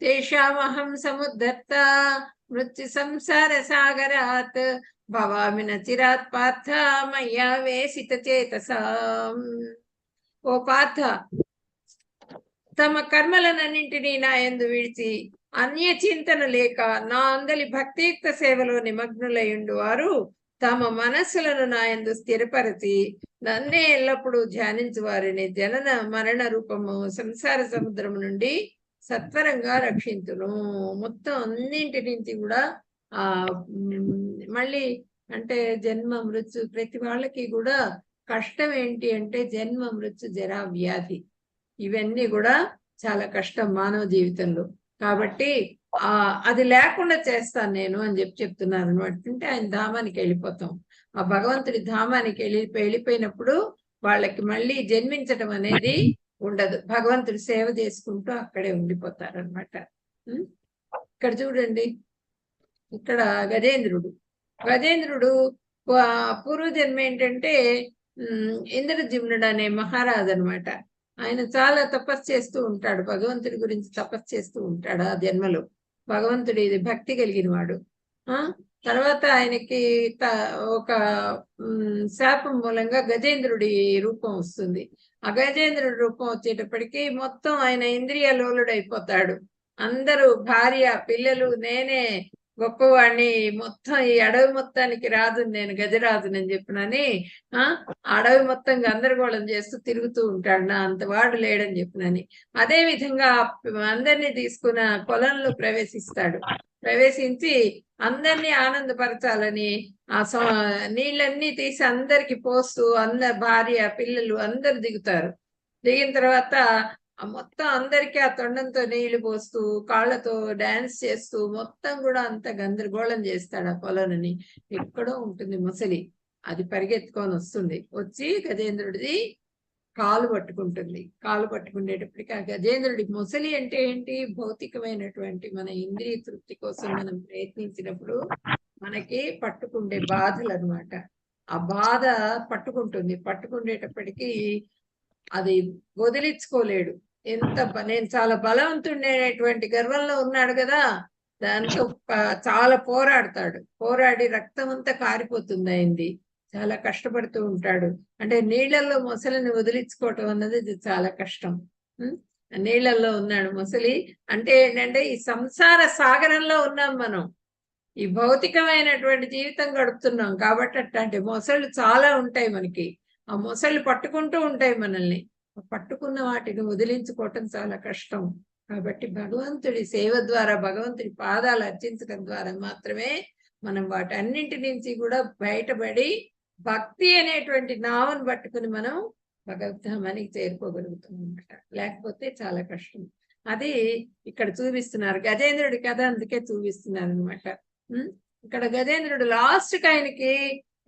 తేషామహం సముద్ధర్త మృత్యు సంసార సాగరాత్ భవామి నచిరాత్ పార్థ మయ్యా వేసిత చేతసాం. ఓ పార్థ, తమ కర్మలనన్నింటినీ నా యందు విడిచి అన్య చింతన లేక నా అందలి భక్తియుక్త సేవలో నిమగ్నులయుండు వారు తమ మనస్సులను నా యందు స్థిరపరచి నన్నే ఎల్లప్పుడూ ధ్యానించు వారిని జనన మరణ రూపము సంసార సముద్రము నుండి సత్వరంగా రక్షించును. మొత్తం అన్నింటి నుంచి కూడా మళ్ళీ అంటే జన్మ మృత్యు, ప్రతి వాళ్ళకి కూడా కష్టం ఏంటి అంటే జన్మ మృత్యు జరా వ్యాధి, ఇవన్నీ కూడా చాలా కష్టం మానవ జీవితంలో. కాబట్టి అది లేకుండా చేస్తాను నేను అని చెప్తున్నాను అనమాట. అంటే ఆయన ధామానికి వెళ్ళిపోతాం. ఆ భగవంతుడి ధామానికి వెళ్ళిపోయినప్పుడు వాళ్ళకి మళ్ళీ జన్మించడం అనేది ఉండదు. భగవంతుడి సేవ చేసుకుంటూ అక్కడే ఉండిపోతారనమాట. ఇక్కడ చూడండి, ఇక్కడ గజేంద్రుడు పూర్వజన్మ ఏంటంటే ఇంద్రజిమ్నుడు అనే మహారాజు అనమాట. ఆయన చాలా తపస్సు చేస్తూ ఉంటాడు, భగవంతుడి గురించి తపస్సు చేస్తూ ఉంటాడు. ఆ జన్మలో భగవంతుడి భక్తి కలిగిన వాడు. తర్వాత ఆయనకి ఒక శాపం మూలంగా గజేంద్రుడి రూపం వస్తుంది. ఆ గజేంద్రుడి రూపం వచ్చేటప్పటికి మొత్తం ఆయన ఇంద్రియ లోలుడైపోతాడు. అందరూ భార్య పిల్లలు నేనే గొప్పవాడిని, మొత్తం ఈ అడవి మొత్తానికి రాదు, నేను గజరాజునని చెప్పినని అడవి మొత్తం గందరగోళం చేస్తూ తిరుగుతూ ఉంటాడు, నా అంత వాడు లేడని చెప్పినని. అదే విధంగా అందరినీ తీసుకున్న పొలంలో ప్రవేశించి అందరినీ ఆనందపరచాలని ఆ నీళ్ళన్నీ తీసి అందరికి పోస్తూ భార్య పిల్లలు అందరు దిగిన తర్వాత మొత్తం అందరికీ ఆ తొండంతో నీళ్లు పోస్తూ కాళ్ళతో డాన్స్ చేస్తూ మొత్తం కూడా అంత గందరగోళం చేస్తాడు. ఆ పొలంని ఎక్కడో ఉంటుంది మొసలి, అది పరిగెత్తుకొని వచ్చి గజేంద్రుడిది కాలు పట్టుకునేటప్పటికి ఆ గజేంద్రుడి మొసలి అంటే ఏంటి, భౌతికమైనటువంటి మన ఇంద్రియ తృప్తి కోసం మనం ప్రయత్నించినప్పుడు మనకి పట్టుకుండే బాధలు అనమాట. ఆ బాధ పట్టుకునేటప్పటికీ అది వదిలించుకోలేడు. నేను చాలా బలవంతుడైనటువంటి గర్వంలో ఉన్నాడు కదా, దాంతో చాలా పోరాడి రక్తం అంతా కారిపోతుంది అయింది. చాలా కష్టపడుతూ ఉంటాడు. అంటే నీళ్లలో మొసలిని వదిలించుకోవటం అన్నది చాలా కష్టం. నీళ్లలో ఉన్నాడు మొసలి. అంటే ఏంటంటే ఈ సంసార సాగరంలో ఉన్నాం మనం, ఈ భౌతికమైనటువంటి జీవితం గడుపుతున్నాం కాబట్టి అట్లాంటి మొసళ్ళు చాలా ఉంటాయి మనకి. ఆ మొసళ్ళు పట్టుకుంటూ ఉంటాయి మనల్ని. పట్టుకున్న వాటిని వదిలించుకోవటం చాలా కష్టం. కాబట్టి భగవంతుడి సేవ ద్వారా, భగవంతుడి పాదాలు అర్చించడం ద్వారా మాత్రమే మనం వాటన్నింటి నుంచి కూడా బయటపడి భక్తి అనేటువంటి నావను పట్టుకుని మనం భగవద్ధామానికి చేరుకోగలుగుతాం అన్నమాట. లేకపోతే చాలా కష్టం. అది ఇక్కడ చూపిస్తున్నారు గజేంద్రుడి కథ, అందుకే చూపిస్తున్నారు అనమాట. ఇక్కడ గజేంద్రుడు లాస్ట్కి ఆయనకి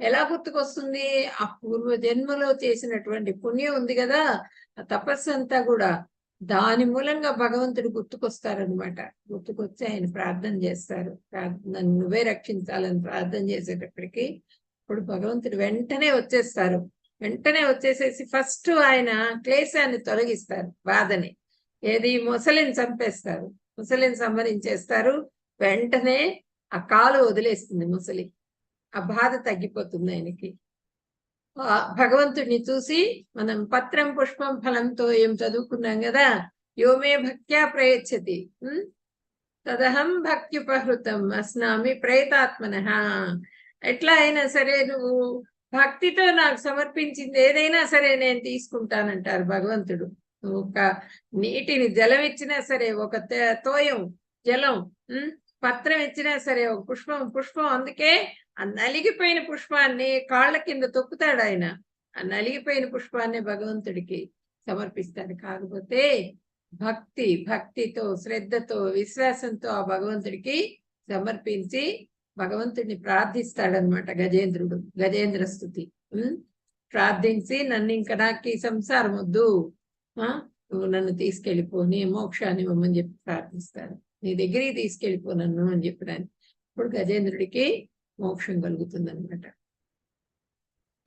ఎలా గుర్తుకొస్తుంది, ఆ పూర్వ జన్మలో చేసినటువంటి పుణ్యం ఉంది కదా, ఆ తపస్సు అంతా కూడా దాని మూలంగా భగవంతుడు గుర్తుకొస్తారనమాట. గుర్తుకొచ్చి ఆయన ప్రార్థన చేస్తారు, నన్ను నువ్వే రక్షించాలని ప్రార్థన చేసేటప్పటికి ఇప్పుడు భగవంతుడు వెంటనే వచ్చేసేసి ఫస్ట్ ఆయన క్లేశాన్ని తొలగిస్తారు, బాధని. ఏది, మొసలిని చంపేస్తారు, మొసలిని సంహరించేస్తారు. వెంటనే ఆ కాలు వదిలేస్తుంది మొసలి, ఆ బాధ తగ్గిపోతుంది ఆయనకి. భగవంతుడిని చూసి మనం పత్రం పుష్పం ఫలంతో ఏం చదువుకున్నాం కదా, యోమే భక్త్యా ప్రయచ్చతి తదహం భక్త్యుపహృతం అస్నామి ప్రేతాత్మనః. ఎట్లా అయినా సరే నువ్వు భక్తితో నాకు సమర్పించింది ఏదైనా సరే నేను తీసుకుంటానంటారు భగవంతుడు. నువ్వు ఒక నీటిని జలం ఇచ్చినా సరే, ఒక తోయం జలం, పత్రం ఇచ్చినా సరే, ఒక పుష్పం అందుకే ఆ నలిగిపోయిన పుష్పాన్ని కాళ్ళ కింద తొక్కుతాడు ఆయన. ఆ నలిగిపోయిన పుష్పాన్ని భగవంతుడికి సమర్పిస్తాడు. కాకపోతే భక్తితో శ్రద్ధతో విశ్వాసంతో ఆ భగవంతుడికి సమర్పించి భగవంతుడిని ప్రార్థిస్తాడనమాట గజేంద్ర స్తుతి ప్రార్థించి, నన్ను ఇంకా నాకు ఈ సంసారం వద్దు, నువ్వు నన్ను తీసుకెళ్ళిపో, నీ మోక్షాన్ని ఇవ్వమని చెప్పి ప్రార్థిస్తాడు. నీ దగ్గరికి తీసుకెళ్ళిపో నన్ను అని చెప్పడానికి. ఇప్పుడు గజేంద్రుడికి మోక్షం కలుగుతుంది అనమాట.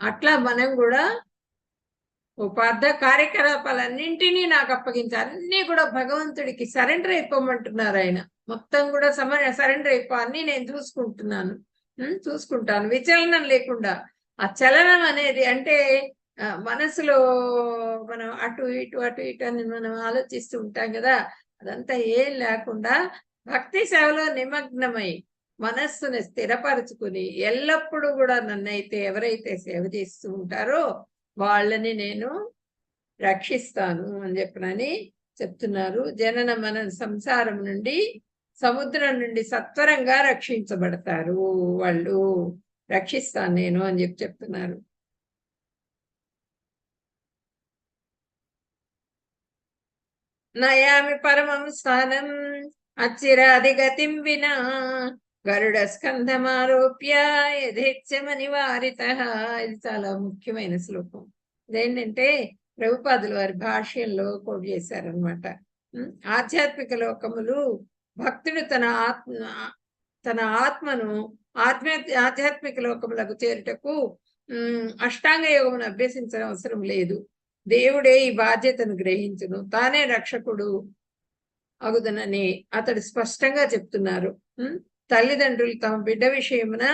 అట్లా మనం కూడా కార్యకలాపాలన్నింటినీ నాకు అప్పగించి అన్ని కూడా భగవంతుడికి సరెండర్ అయిపోమంటున్నారు ఆయన. మొత్తం కూడా సరెండర్ అయిపో, అన్ని నేను చూసుకుంటాను విచలనం లేకుండా. ఆ చలనం అనేది అంటే మనసులో మనం అటు ఇటు అని మనం ఆలోచిస్తూ ఉంటాం కదా, అదంతా ఏం లేకుండా భక్తి సేవలో నిమగ్నమై మనస్సుని స్థిరపరచుకుని ఎల్లప్పుడూ కూడా నన్నైతే ఎవరైతే సేవ చేస్తూ ఉంటారో వాళ్ళని నేను రక్షిస్తాను అని చెప్పనని చెప్తున్నారు. జనన మన సంసారం నుండి, సముద్రం నుండి సత్వరంగా రక్షించబడతారు వాళ్ళు, రక్షిస్తాను నేను అని చెప్తున్నారు. నయామి పరమం స్థానం అచ్చిరాదిగతిం వినా గరుడ స్కంధమారోప్య యథేచ్ఛమనివారిత. ఇది చాలా ముఖ్యమైన శ్లోకం. ఇదేంటంటే ప్రభుపాదుల వారి భాష్యంలో కోట్ చేశారనమాట. ఆధ్యాత్మిక లోకములు భక్తుడు తన ఆత్మను ఆధ్యాత్మిక లోకములకు చేరుటకు అష్టాంగ యోగమును అభ్యసించడం అవసరం లేదు. దేవుడే ఈ బాధ్యతను గ్రహించును, తానే రక్షకుడు అగుదనని అతడు స్పష్టంగా చెప్తున్నారు. తల్లిదండ్రులు తమ బిడ్డ విషయమున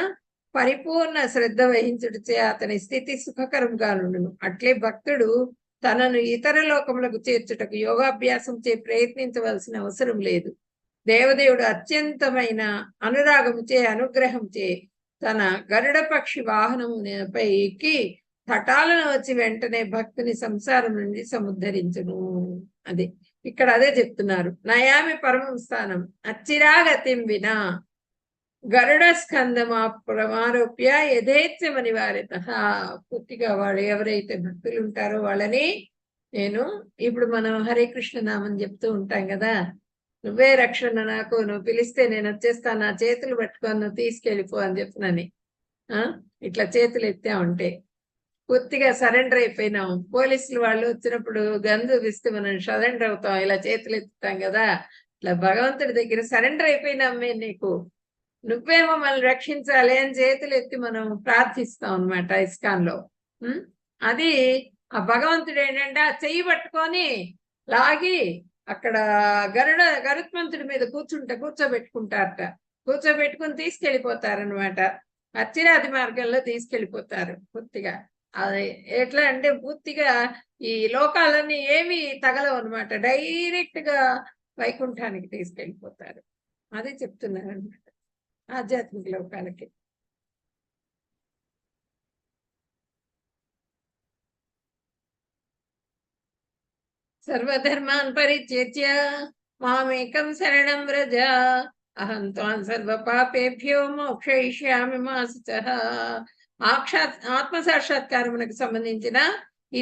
పరిపూర్ణ శ్రద్ధ వహించుటచే అతని స్థితి సుఖకరంగా నుండును. అట్లే భక్తుడు తనను ఇతర లోకములకు చేర్చుటకు యోగాభ్యాసం చే ప్రయత్నించవలసిన అవసరం లేదు. దేవదేవుడు అత్యంతమైన అనురాగముచే అనుగ్రహంచే తన గరుడ పక్షి వాహనముపై ఎక్కి తటాలను వచ్చి వెంటనే భక్తుని సంసారం నుండి సముద్ధరించును. అది ఇక్కడ అదే చెప్తున్నారు. నయామి పరమం స్థానం అచ్చిరాగతిం వినా గరుడ స్కంధమారోప్య యథేచ్ఛమని వారిత. పూర్తిగా వాళ్ళు ఎవరైతే భక్తులు ఉంటారో వాళ్ళని నేను, ఇప్పుడు మనం హరే కృష్ణ నామని చెప్తూ ఉంటాం కదా, నువ్వే రక్షణ నాకు, నువ్వు పిలిస్తే నేను వచ్చేస్తాను, నా చేతులు పట్టుకొని నువ్వు తీసుకెళ్ళిపో అని చెప్తున్నాను. ఇట్లా చేతులు ఎత్తా ఉంటే పూర్తిగా సరెండర్ అయిపోయినాం. పోలీసులు వాళ్ళు వచ్చినప్పుడు గన్ చూపిస్తే మనం సరెండర్ అవుతాం, ఇలా చేతులు ఎత్తుతాం కదా, ఇట్లా భగవంతుడి దగ్గర సరెండర్ అయిపోయినాం మేము నీకు, నువ్వే మమ్మల్ని రక్షించాలి అని చేతులు ఎత్తి మనం ప్రార్థిస్తాం అనమాట ISKCON లో. అది ఆ భగవంతుడు ఏంటంటే ఆ చెయ్యి పట్టుకొని లాగి అక్కడ గరుత్మంతుడి మీద కూర్చోబెట్టుకుంటారట. కూర్చోబెట్టుకుని తీసుకెళ్ళిపోతారనమాట. అచ్చిరాది మార్గంలో తీసుకెళ్ళిపోతారు పూర్తిగా. అది ఎట్లా అంటే పూర్తిగా ఈ లోకాలన్నీ ఏమి తగలవు అనమాట, డైరెక్ట్ గా వైకుంఠానికి తీసుకెళ్ళిపోతారు. అది చెప్తున్నారు అనమాట ఆధ్యాత్మిక లోకాలకి. సర్వధర్మాన్ పరిత్యజ్య మామేకం శరణం వ్రజ అహం త్వాం సర్వ పాపేభ్యో మోక్షయిష్యామి మా శుచః. ఆత్మ సాక్షాత్కారమునకు సంబంధించిన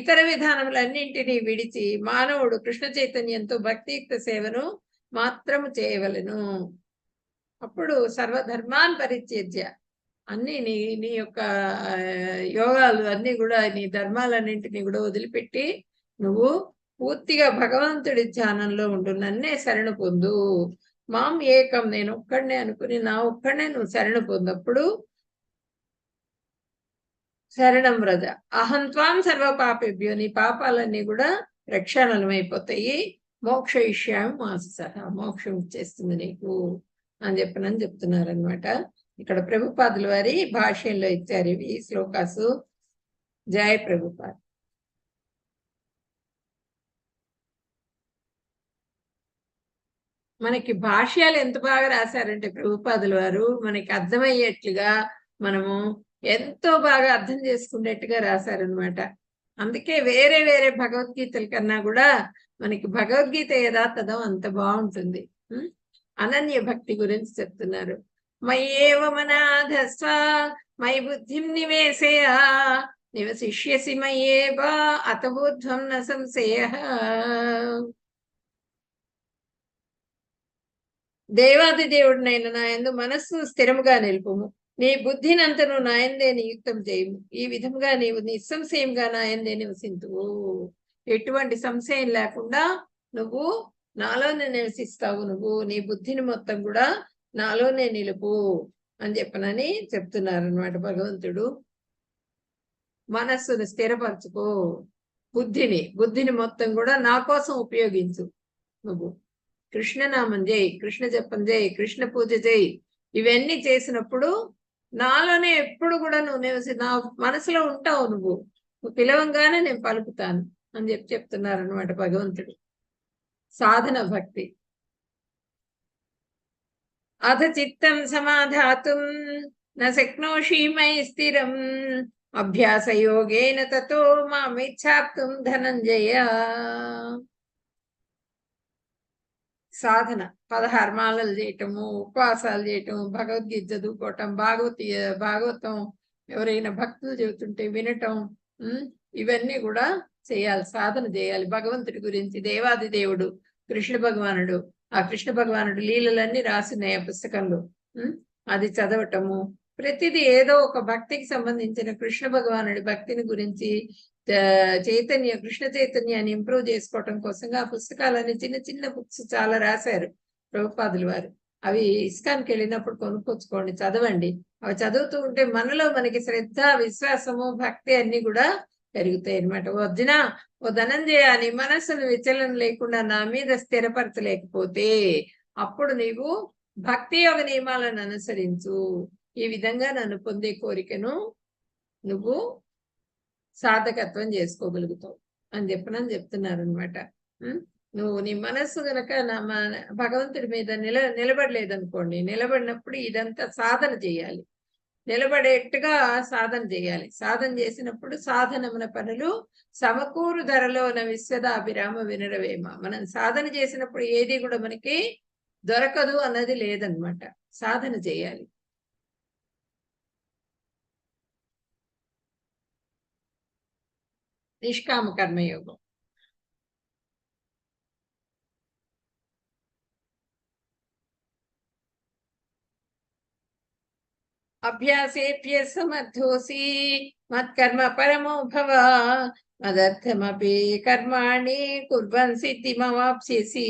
ఇతర విధానములన్నింటినీ విడిచి మానవుడు కృష్ణ చైతన్యంతో భక్తియుక్త సేవను మాత్రము చేయవలెను. అప్పుడు సర్వధర్మాన్ పరిత్యజ్య, అన్ని నీ యొక్క యోగాలు అన్ని కూడా, నీ ధర్మాలన్నింటినీ కూడా వదిలిపెట్టి నువ్వు పూర్తిగా భగవంతుడి ధ్యానంలో ఉండు, నన్నే శరణు పొందు. మాం ఏకం, నేను ఒక్కడనే అనుకుని నా ఒక్కడనే నువ్వు శరణు పొందప్పుడు శరణం వ్రజ అహం త్వాం సర్వ పాపేభ్యో, నీ పాపాలన్నీ కూడా ప్రక్షాళనమైపోతాయి. మోక్షయిష్యామి మా శుచః, మోక్షం ఇచ్చేస్తుంది నీకు అని చెప్తున్నారనమాట. ఇక్కడ ప్రభుపాదుల వారి భాష్యంలో ఇచ్చారు ఇవి శ్లోకాసు. జయ ప్రభుపాద్. మనకి భాష్యాలు ఎంత బాగా రాశారంటే ప్రభుపాదుల వారు, మనకి అర్థమయ్యేట్లుగా మనము ఎంతో బాగా అర్థం చేసుకునేట్టుగా రాశారనమాట. అందుకే వేరే వేరే భగవద్గీతల కన్నా కూడా మనకి భగవద్గీత యథాతథం అంత బాగుంటుంది. అనన్య భక్తి గురించి చెప్తున్నారు. మయ్యేవ మనాధస్వ మయి బుద్ధిం నివేశయ నివసిష్యసి మయ్యేవ అతబుద్ధం న సంశయః. దేవాది దేవుడినైన నా యందు మనస్సు స్థిరముగా నిలుపుము, నీ బుద్ధినంతను నా యందే నియుక్తం చేయము, ఈ విధముగా నీవు నిస్సంశయంగా నా యందే నివసింతువు. ఎటువంటి సంశయం లేకుండా నువ్వు నాలోనే నివసిస్తావు, నువ్వు నీ బుద్ధిని మొత్తం కూడా నాలోనే నిలుపు అని చెప్తున్నారు అనమాట భగవంతుడు. మనస్సును స్థిరపరచుకో, బుద్ధిని మొత్తం కూడా నా కోసం ఉపయోగించు. నువ్వు కృష్ణనామం చేయి, కృష్ణ జపం చేయి, కృష్ణ పూజ చేయి. ఇవన్నీ చేసినప్పుడు నాలోనే ఎప్పుడు కూడా నువ్వు నా మనసులో ఉంటావు. నువ్వు పిలవంగానే నేను పలుకుతాను అని చెప్తున్నారు అనమాట భగవంతుడు. సాధన భక్తి. అథ చిత్తం సమాధాతుం న శక్నోషి మయి స్థిరం అభ్యాస యోగేన తతో మామిచ్ఛాప్తుం ధనంజయ. సాధన 16 మాలలు చేయటము, ఉపవాసాలు చేయటము, భగవద్గీత చదువుకోవటం, భాగవతం ఎవరైనా భక్తులు చెబుతుంటే వినటం, ఇవన్నీ కూడా చేయాలి, సాధన చేయాలి. భగవంతుడి గురించి దేవాది దేవుడు కృష్ణ భగవానుడు, ఆ కృష్ణ భగవానుడు లీలలన్నీ రాసినాయి ఆ పుస్తకంలో. అది చదవటము, ప్రతిదీ ఏదో ఒక భక్తికి సంబంధించిన కృష్ణ భగవానుడి భక్తిని గురించి కృష్ణ చైతన్యాన్ని ఇంప్రూవ్ చేసుకోవటం కోసంగా ఆ పుస్తకాలన్నీ చిన్న చిన్న బుక్స్ చాలా రాశారు ప్రభుపాదులు వారు. అవి ఇస్కాన్కి వెళ్ళినప్పుడు కొనుక్కొచ్చుకోండి, చదవండి. అవి చదువుతూ ఉంటే మనలో మనకి శ్రద్ధ, విశ్వాసము, భక్తి అన్ని కూడా పెరుగుతాయి అనమాట. వద్దునా ఓ ధనంజయ, నీ మనస్సును విచలనం లేకుండా నా మీద స్థిరపరచలేకపోతే అప్పుడు నీవు భక్తి యోగ నియమాలను అనుసరించు. ఈ విధంగా నన్ను పొందే కోరికను నువ్వు సాధకత్వం చేసుకోగలుగుతావు అని చెప్తున్నారు అనమాట. నువ్వు నీ మనస్సు గనక భగవంతుడి మీద నిలబడలేదనుకోండి, నిలబడినప్పుడు ఇదంతా సాధన చేయాలి, నిలబడేట్టుగా సాధన చేయాలి. సాధన చేసినప్పుడు సాధనమున పనులు సమకూరు ధరలోన విశ్వద అభిరామ వినరవేమ. మనం సాధన చేసినప్పుడు ఏది కూడా మనకి దొరకదు అన్నది లేదనమాట. సాధన చేయాలి. నిష్కామ కర్మయోగం. అభ్యాసేప్య సమర్థోసి మత్కర్మ పరమో భవ మదర్థమపి కర్మాణి కుర్వన్ సిద్ధిమవాప్స్యసి.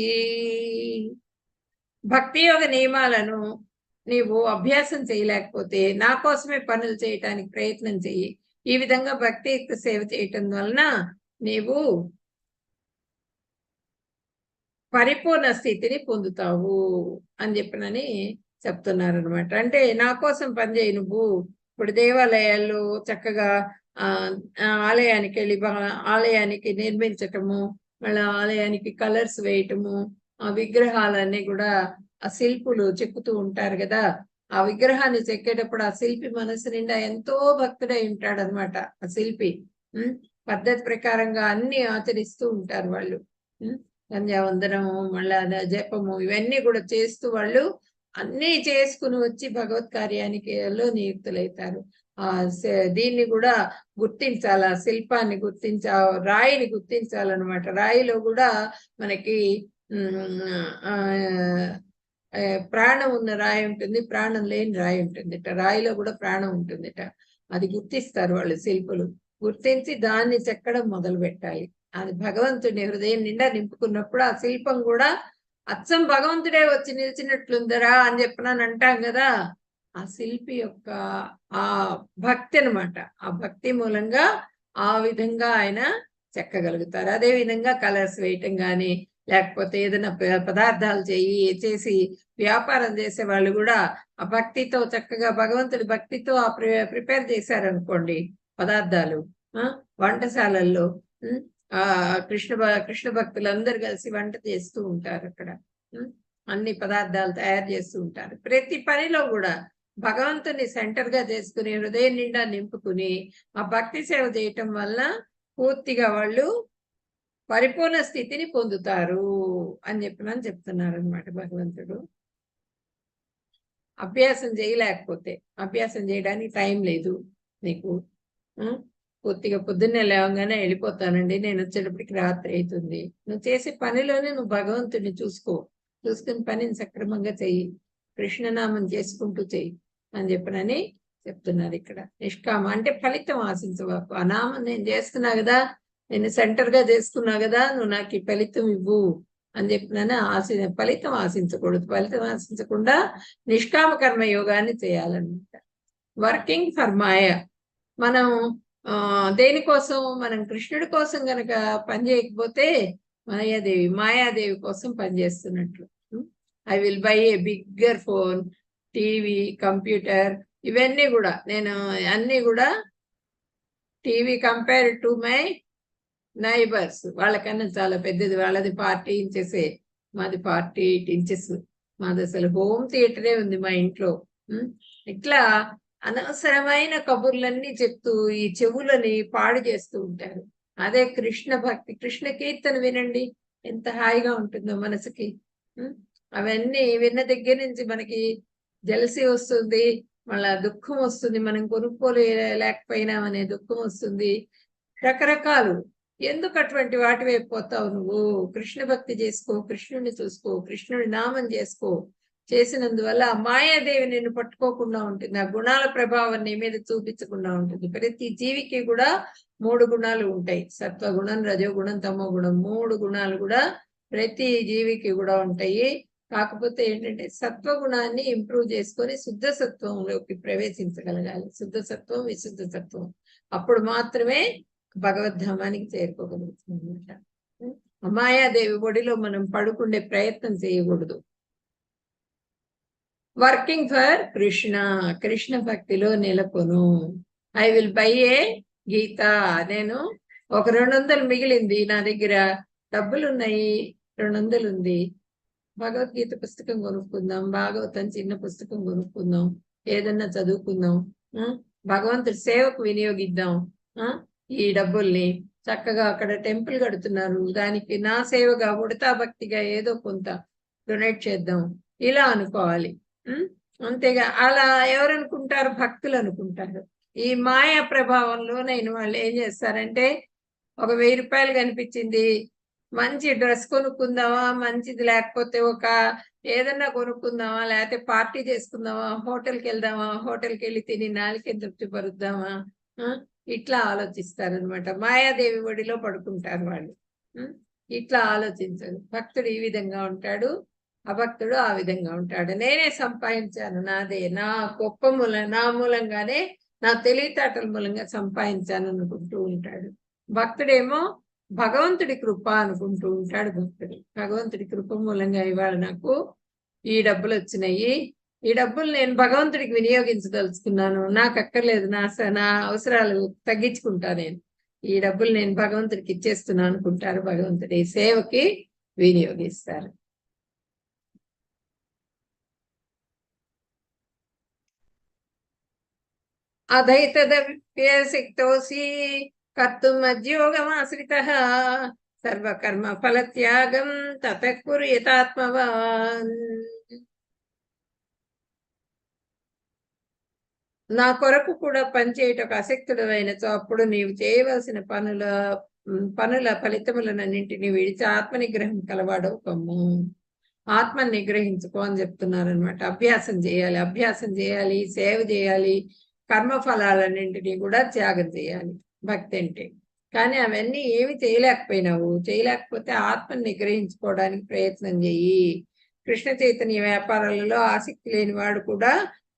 భక్తి యోగ నియమాలను నీవు అభ్యాసం చేయలేకపోతే నా కోసమే పనులు చేయటానికి ప్రయత్నం చెయ్యి. ఈ విధంగా భక్తి సేవ చేయటం వలన నీవు పరిపూర్ణ స్థితిని పొందుతావు అని చెప్పినని చెప్తున్నారు అనమాట. అంటే నా కోసం పనిచేయి నువ్వు. ఇప్పుడు దేవాలయాల్లో చక్కగా ఆలయానికి వెళ్ళి ఆలయానికి నిర్మించటము, మళ్ళీ ఆలయానికి కలర్స్ వేయటము, ఆ విగ్రహాలన్నీ కూడా ఆ శిల్పులు చెక్కుతూ ఉంటారు కదా. ఆ విగ్రహాన్ని చెక్కేటప్పుడు ఆ శిల్పి మనసు నిండా ఎంతో భక్తుడై ఉంటాడు అనమాట. ఆ శిల్పి పద్ధతి ప్రకారంగా అన్ని ఆచరిస్తూ ఉంటారు వాళ్ళు. సంధ్యావందనము, మళ్ళా జపము, ఇవన్నీ కూడా చేస్తూ వాళ్ళు అన్నీ చేసుకుని వచ్చి భగవత్ కార్యానికి నియుక్తులైతారు. దీన్ని కూడా గుర్తించాలి, ఆ శిల్పాన్ని రాయిని గుర్తించాలన్నమాట. రాయిలో కూడా మనకి ప్రాణం ఉన్న రాయి ఉంటుంది, ప్రాణం లేని రాయి ఉంటుందిట. రాయిలో కూడా ప్రాణం ఉంటుందిట. అది గుర్తిస్తారు వాళ్ళు శిల్పులు. గుర్తించి దాన్ని చెక్కడం మొదలు పెట్టాలి. అది భగవంతుని హృదయం నిండా నింపుకున్నప్పుడు ఆ శిల్పం కూడా అచ్చం భగవంతుడే వచ్చి నిలిచినట్లుందరా అని చెప్పినాను అంటాం కదా. ఆ శిల్పి యొక్క ఆ భక్తి అనమాట. ఆ భక్తి మూలంగా ఆ విధంగా ఆయన చెక్కగలుగుతారు. అదే విధంగా కలర్స్ వేయటం కానీ, లేకపోతే ఏదైనా పదార్థాలు చేసి వ్యాపారం చేసే వాళ్ళు కూడా ఆ భక్తితో చక్కగా భగవంతుడి భక్తితో ప్రిపేర్ చేశారనుకోండి పదార్థాలు, వంటశాలల్లో కృష్ణ భక్తులందరూ కలిసి వంట చేస్తూ ఉంటారు. అక్కడ అన్ని పదార్థాలు తయారు చేస్తూ ఉంటారు. ప్రతి పనిలో కూడా భగవంతుని సెంటర్ గా చేసుకుని హృదయం నిండా నింపుకుని ఆ భక్తి సేవ చేయటం వల్ల పూర్తిగా వాళ్ళు పరిపూర్ణ స్థితిని పొందుతారు అని చెప్తున్నారు అనమాట భగవంతుడు. అభ్యాసం చేయలేకపోతే, అభ్యాసం చేయడానికి టైం లేదు నీకు, పూర్తిగా పొద్దున్నే లేవగానే వెళ్ళిపోతానండి, నేను వచ్చేటప్పటికి రాత్రి అవుతుంది, నువ్వు చేసే పనిలోనే నువ్వు భగవంతుడిని చూసుకుని పనిని సక్రమంగా చెయ్యి, కృష్ణనామం చేసుకుంటూ చెయ్యి అని చెప్తున్నారు ఇక్కడ. నిష్కామ అంటే ఫలితం ఆశించవాకు. ఆ నామం నేను చేస్తున్నా కదా, నేను సెంటర్ గా చేసుకున్నా కదా, నువ్వు నాకు ఈ ఫలితం ఇవ్వు అని చెప్పినాను. ఫలితం ఆశించకూడదు. ఫలితం ఆశించకుండా నిష్కామ కర్మ యోగాన్ని చేయాలన్నమాట. వర్కింగ్ ఫర్ మాయ. మనం దేనికోసం మనం కృష్ణుడి కోసం గనక పనిచేయకపోతే మాయాదేవి కోసం పనిచేస్తున్నట్లు. I will buy a bigger phone, TV, computer, ఇవన్నీ కూడా నేను అన్నీ కూడా TV compare to my neighbours, వాళ్ళకన్నా చాలా పెద్దది. వాళ్ళది 40 ఇంచెస్, మాది 48 ఇంచెస్. మాది అసలు హోమ్ థియేటరే ఉంది మా ఇంట్లో. ఇట్లా అనవసరమైన కబుర్లన్నీ చెప్తూ ఈ చెవులని పాడు చేస్తూ ఉంటారు. అదే కృష్ణ భక్తి, కృష్ణ కీర్తన వినండి, ఎంత హాయిగా ఉంటుందో మనసుకి. అవన్నీ విన్న దగ్గర నుంచి మనకి జలసి వస్తుంది, మళ్ళా దుఃఖం వస్తుంది, మనం కొనుక్కోలేకపోయినామనే దుఃఖం వస్తుంది. రకరకాలు. ఎందుకు అటువంటి వాటి వైపు పోతావు నువ్వు? కృష్ణ భక్తి చేసుకో, కృష్ణుడిని చూసుకో, కృష్ణుడి నామం చేసుకో. చేసినందువల్ల మాయాదేవి నిన్ను పట్టుకోకుండా ఉంటుంది, ఆ గుణాల ప్రభావం నీ మీద చూపించకుండా ఉంటుంది. ప్రతి జీవికి కూడా 3 గుణాలు ఉంటాయి, సత్వగుణం, రజోగుణం, తమో గుణం. 3 గుణాలు కూడా ప్రతి జీవికి కూడా ఉంటాయి. కాకపోతే ఏంటంటే సత్వగుణాన్ని ఇంప్రూవ్ చేసుకొని శుద్ధ సత్వంలోకి ప్రవేశించగలగాలి. శుద్ధ సత్వం, విశుద్ధ సత్వం. అప్పుడు మాత్రమే భగవద్ధామానికి చేరుకోగలుగుతుంది అనమాట. మాయాదేవి ఒడిలో మనం పడుకుండే ప్రయత్నం చేయకూడదు. వర్కింగ్ ఫర్ కృష్ణ, కృష్ణ భక్తిలో నెలకొను. ఐ విల్ బై ఏ గీత. నేను ఒక 200 మిగిలింది నా దగ్గర, డబ్బులు ఉన్నాయి, 200 ఉంది. భగవద్గీత పుస్తకం కొనుక్కుందాం, భాగవతం చిన్న పుస్తకం కొనుక్కుందాం, ఏదన్నా చదువుకుందాం, భగవంతుడి సేవకు వినియోగిద్దాం. ఈ డబ్బుల్ని చక్కగా అక్కడ టెంపుల్ కడుతున్నారు, దానికి నా సేవగా ఉడతా భక్తిగా ఏదో కొంత డొనేట్ చేద్దాం, ఇలా అనుకోవాలి. అంతేగా అలా ఎవరు అనుకుంటారు? భక్తులు అనుకుంటారు. ఈ మాయా ప్రభావంలో వాళ్ళు ఏం చేస్తారంటే, ఒక 1000 రూపాయలు కనిపించింది, మంచి డ్రెస్ కొనుక్కుందామా, మంచిది లేకపోతే ఒక ఏదన్నా కొనుక్కుందామా, లేకపోతే పార్టీ చేసుకుందామా, హోటల్కి వెళ్దామా, హోటల్కి వెళ్ళి తిని నాలుకే తృప్తి పరుద్దామా, ఇట్లా ఆలోచిస్తారనమాట. మాయాదేవి ఒడిలో పడుకుంటారు వాళ్ళు. ఇట్లా ఆలోచించరు. భక్తుడు ఈ విధంగా ఉంటాడు, అభక్తుడు ఆ విధంగా ఉంటాడు. నేనే సంపాదించాను, నాదే, నా గొప్ప నా మూలంగానే, నా తెలివితేటల మూలంగా సంపాదించాను అనుకుంటూ ఉంటాడు. భక్తుడేమో భగవంతుడి కృప అనుకుంటూ ఉంటాడు. భక్తుడు భగవంతుడి కృప మూలంగా ఇవాళ నాకు ఈ డబ్బులు వచ్చినాయి, ఈ డబ్బులు నేను భగవంతుడికి వినియోగించదలుచుకున్నాను, నాకు అక్కర్లేదు, నా అవసరాలు తగ్గించుకుంటా, నేను ఈ డబ్బులు నేను భగవంతుడికి ఇచ్చేస్తున్నాను అనుకుంటారు. భగవంతుడి సేవకి వినియోగిస్తారు. అధైతదప్యశక్తోసి కర్తుం అద్యోగమాశ్రితః సర్వకర్మ ఫలత్యాగం తతః కుర్యాత్మవాన్. నా కొరకు కూడా పనిచేయటకు అశక్తుడు అయినచో అప్పుడు నీవు చేయవలసిన పనుల ఫలితములన్నింటినీ విడిచి ఆత్మనిగ్రహం కలవాడవు కమ్ము. ఆత్మని నిగ్రహించుకో అని చెప్తున్నారనమాట. అభ్యాసం చేయాలి, సేవ చేయాలి, కర్మఫలాలన్నింటినీ కూడా త్యాగం చేయాలి భక్తి అంటే. కానీ అవన్నీ ఏమి చేయలేకపోతే ఆత్మని నిగ్రహించుకోవడానికి ప్రయత్నం చెయ్యి. కృష్ణ చైతన్య వ్యాపారాలలో ఆసక్తి లేని వాడు కూడా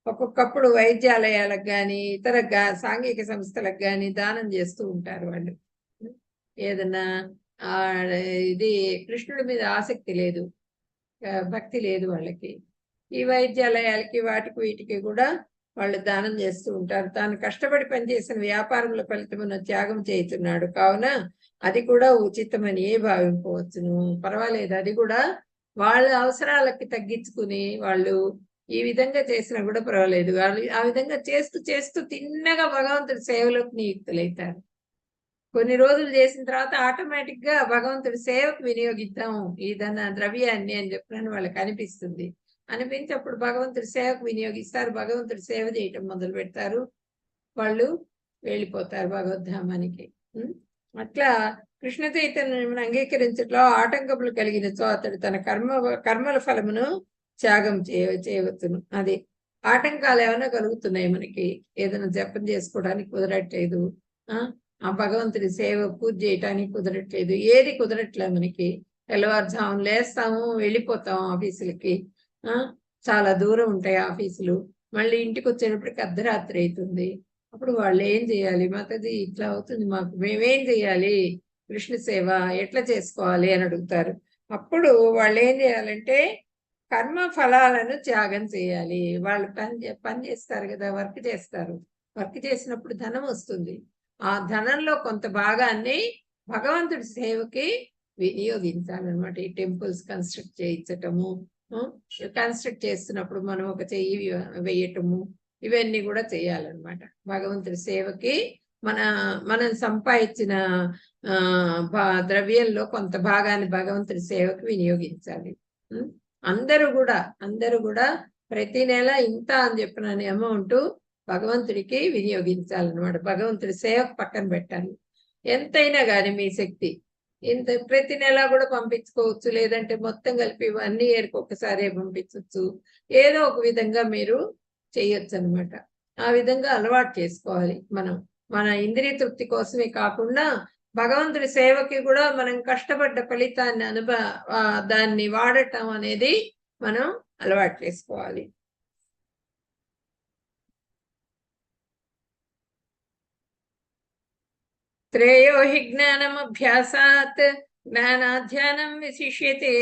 ఒక్కొక్కప్పుడు వైద్యాలయాలకు కానీ ఇతర సాంఘిక సంస్థలకు కానీ దానం చేస్తూ ఉంటారు. వాళ్ళు ఏదన్నా ఇది కృష్ణుడి మీద ఆసక్తి లేదు, భక్తి లేదు వాళ్ళకి, ఈ వైద్యాలయాలకి వాటికి వీటికి కూడా వాళ్ళు దానం చేస్తూ ఉంటారు. తాను కష్టపడి పనిచేసిన వ్యాపారంలో ఫలితమున త్యాగం చేస్తున్నాడు కావున అది కూడా ఉచితమని భావింపవచ్చును. పర్వాలేదు, అది కూడా వాళ్ళ అవసరాలకి తగ్గించుకుని వాళ్ళు ఈ విధంగా చేసినా కూడా పర్వాలేదు. వాళ్ళు ఆ విధంగా చేస్తూ తిన్నగా భగవంతుడి సేవలోకి నియుక్తులైతారు. కొన్ని రోజులు చేసిన తర్వాత ఆటోమేటిక్ గా భగవంతుడి సేవకు వినియోగిద్దాం ఈ ద్రవ్యాన్ని అని చెప్పినని వాళ్ళకి అనిపిస్తుంది. అనిపించప్పుడు భగవంతుడి సేవకు వినియోగిస్తారు, భగవంతుడి సేవ చేయటం మొదలు పెడతారు, వాళ్ళు వెళ్ళిపోతారు భగవద్ధామానికి. అట్లా కృష్ణ చైతన్యం అంగీకరించట్లో ఆటంకములు కలిగినచో అతడు తన కర్మల ఫలమును త్యాగం చేయవచ్చును. అది ఆటంకాలు ఏమైనా కలుగుతున్నాయి మనకి, ఏదైనా జపం చేసుకోవడానికి కుదరట్లేదు, ఆ భగవంతుడి సేవ పూజ చేయటానికి కుదరట్లేదు, ఏది కుదరట్లేదు మనకి. తెల్లవారుజామున లేస్తాము, వెళ్ళిపోతాము ఆఫీసులకి, చాలా దూరం ఉంటాయి ఆఫీసులు, మళ్ళీ ఇంటికి వచ్చేటప్పటికి అర్ధరాత్రి అవుతుంది, అప్పుడు వాళ్ళు ఏం చేయాలి, మాతది ఇట్లా అవుతుంది, మాకు మేమేం చేయాలి, కృష్ణ సేవ ఎట్లా చేసుకోవాలి అని అడుగుతారు. అప్పుడు వాళ్ళు ఏం చేయాలంటే కర్మ ఫలాలను త్యాగం చేయాలి. వాళ్ళు పని చేస్తారు కదా, వర్క్ చేస్తారు. వర్క్ చేసినప్పుడు ధనం వస్తుంది. ఆ ధనంలో కొంత భాగాన్ని భగవంతుడి సేవకి వినియోగించాలన్నమాట. ఈ టెంపుల్స్ కన్స్ట్రక్ట్ చేయించటము, కన్స్ట్రక్ట్ చేస్తున్నప్పుడు మనం ఒక చెయ్యి వేయటము, ఇవన్నీ కూడా చేయాలన్నమాట. భగవంతుడి సేవకి మనం సంపాదించిన ద్రవ్యంలో కొంత భాగాన్ని భగవంతుడి సేవకి వినియోగించాలి. అందరూ కూడా ప్రతి నెల ఇంత అని చెప్పిన అమౌంట్ భగవంతుడికి వినియోగించాలన్నమాట. భగవంతుడి సేవకు పక్కన పెట్టాలి. ఎంతైనా కానీ మీ శక్తి ఇంత ప్రతి నెల కూడా పంపించుకోవచ్చు, లేదంటే మొత్తం కలిపి 1 yearకి ఒకసారి పంపించవచ్చు. ఏదో ఒక విధంగా మీరు చేయొచ్చు అనమాట. ఆ విధంగా అలవాటు చేసుకోవాలి. మన ఇంద్రియ తృప్తి కోసమే కాకుండా భగవంతుడి సేవకి కూడా మనం కష్టపడ్డ ఫలితాన్ని దాన్ని వాడటం అనేది మనం అలవాటు చేసుకోవాలి. శ్రేయో హి జ్ఞానమభ్యాసాత్ జ్ఞానాధ్యానం విశిష్యతే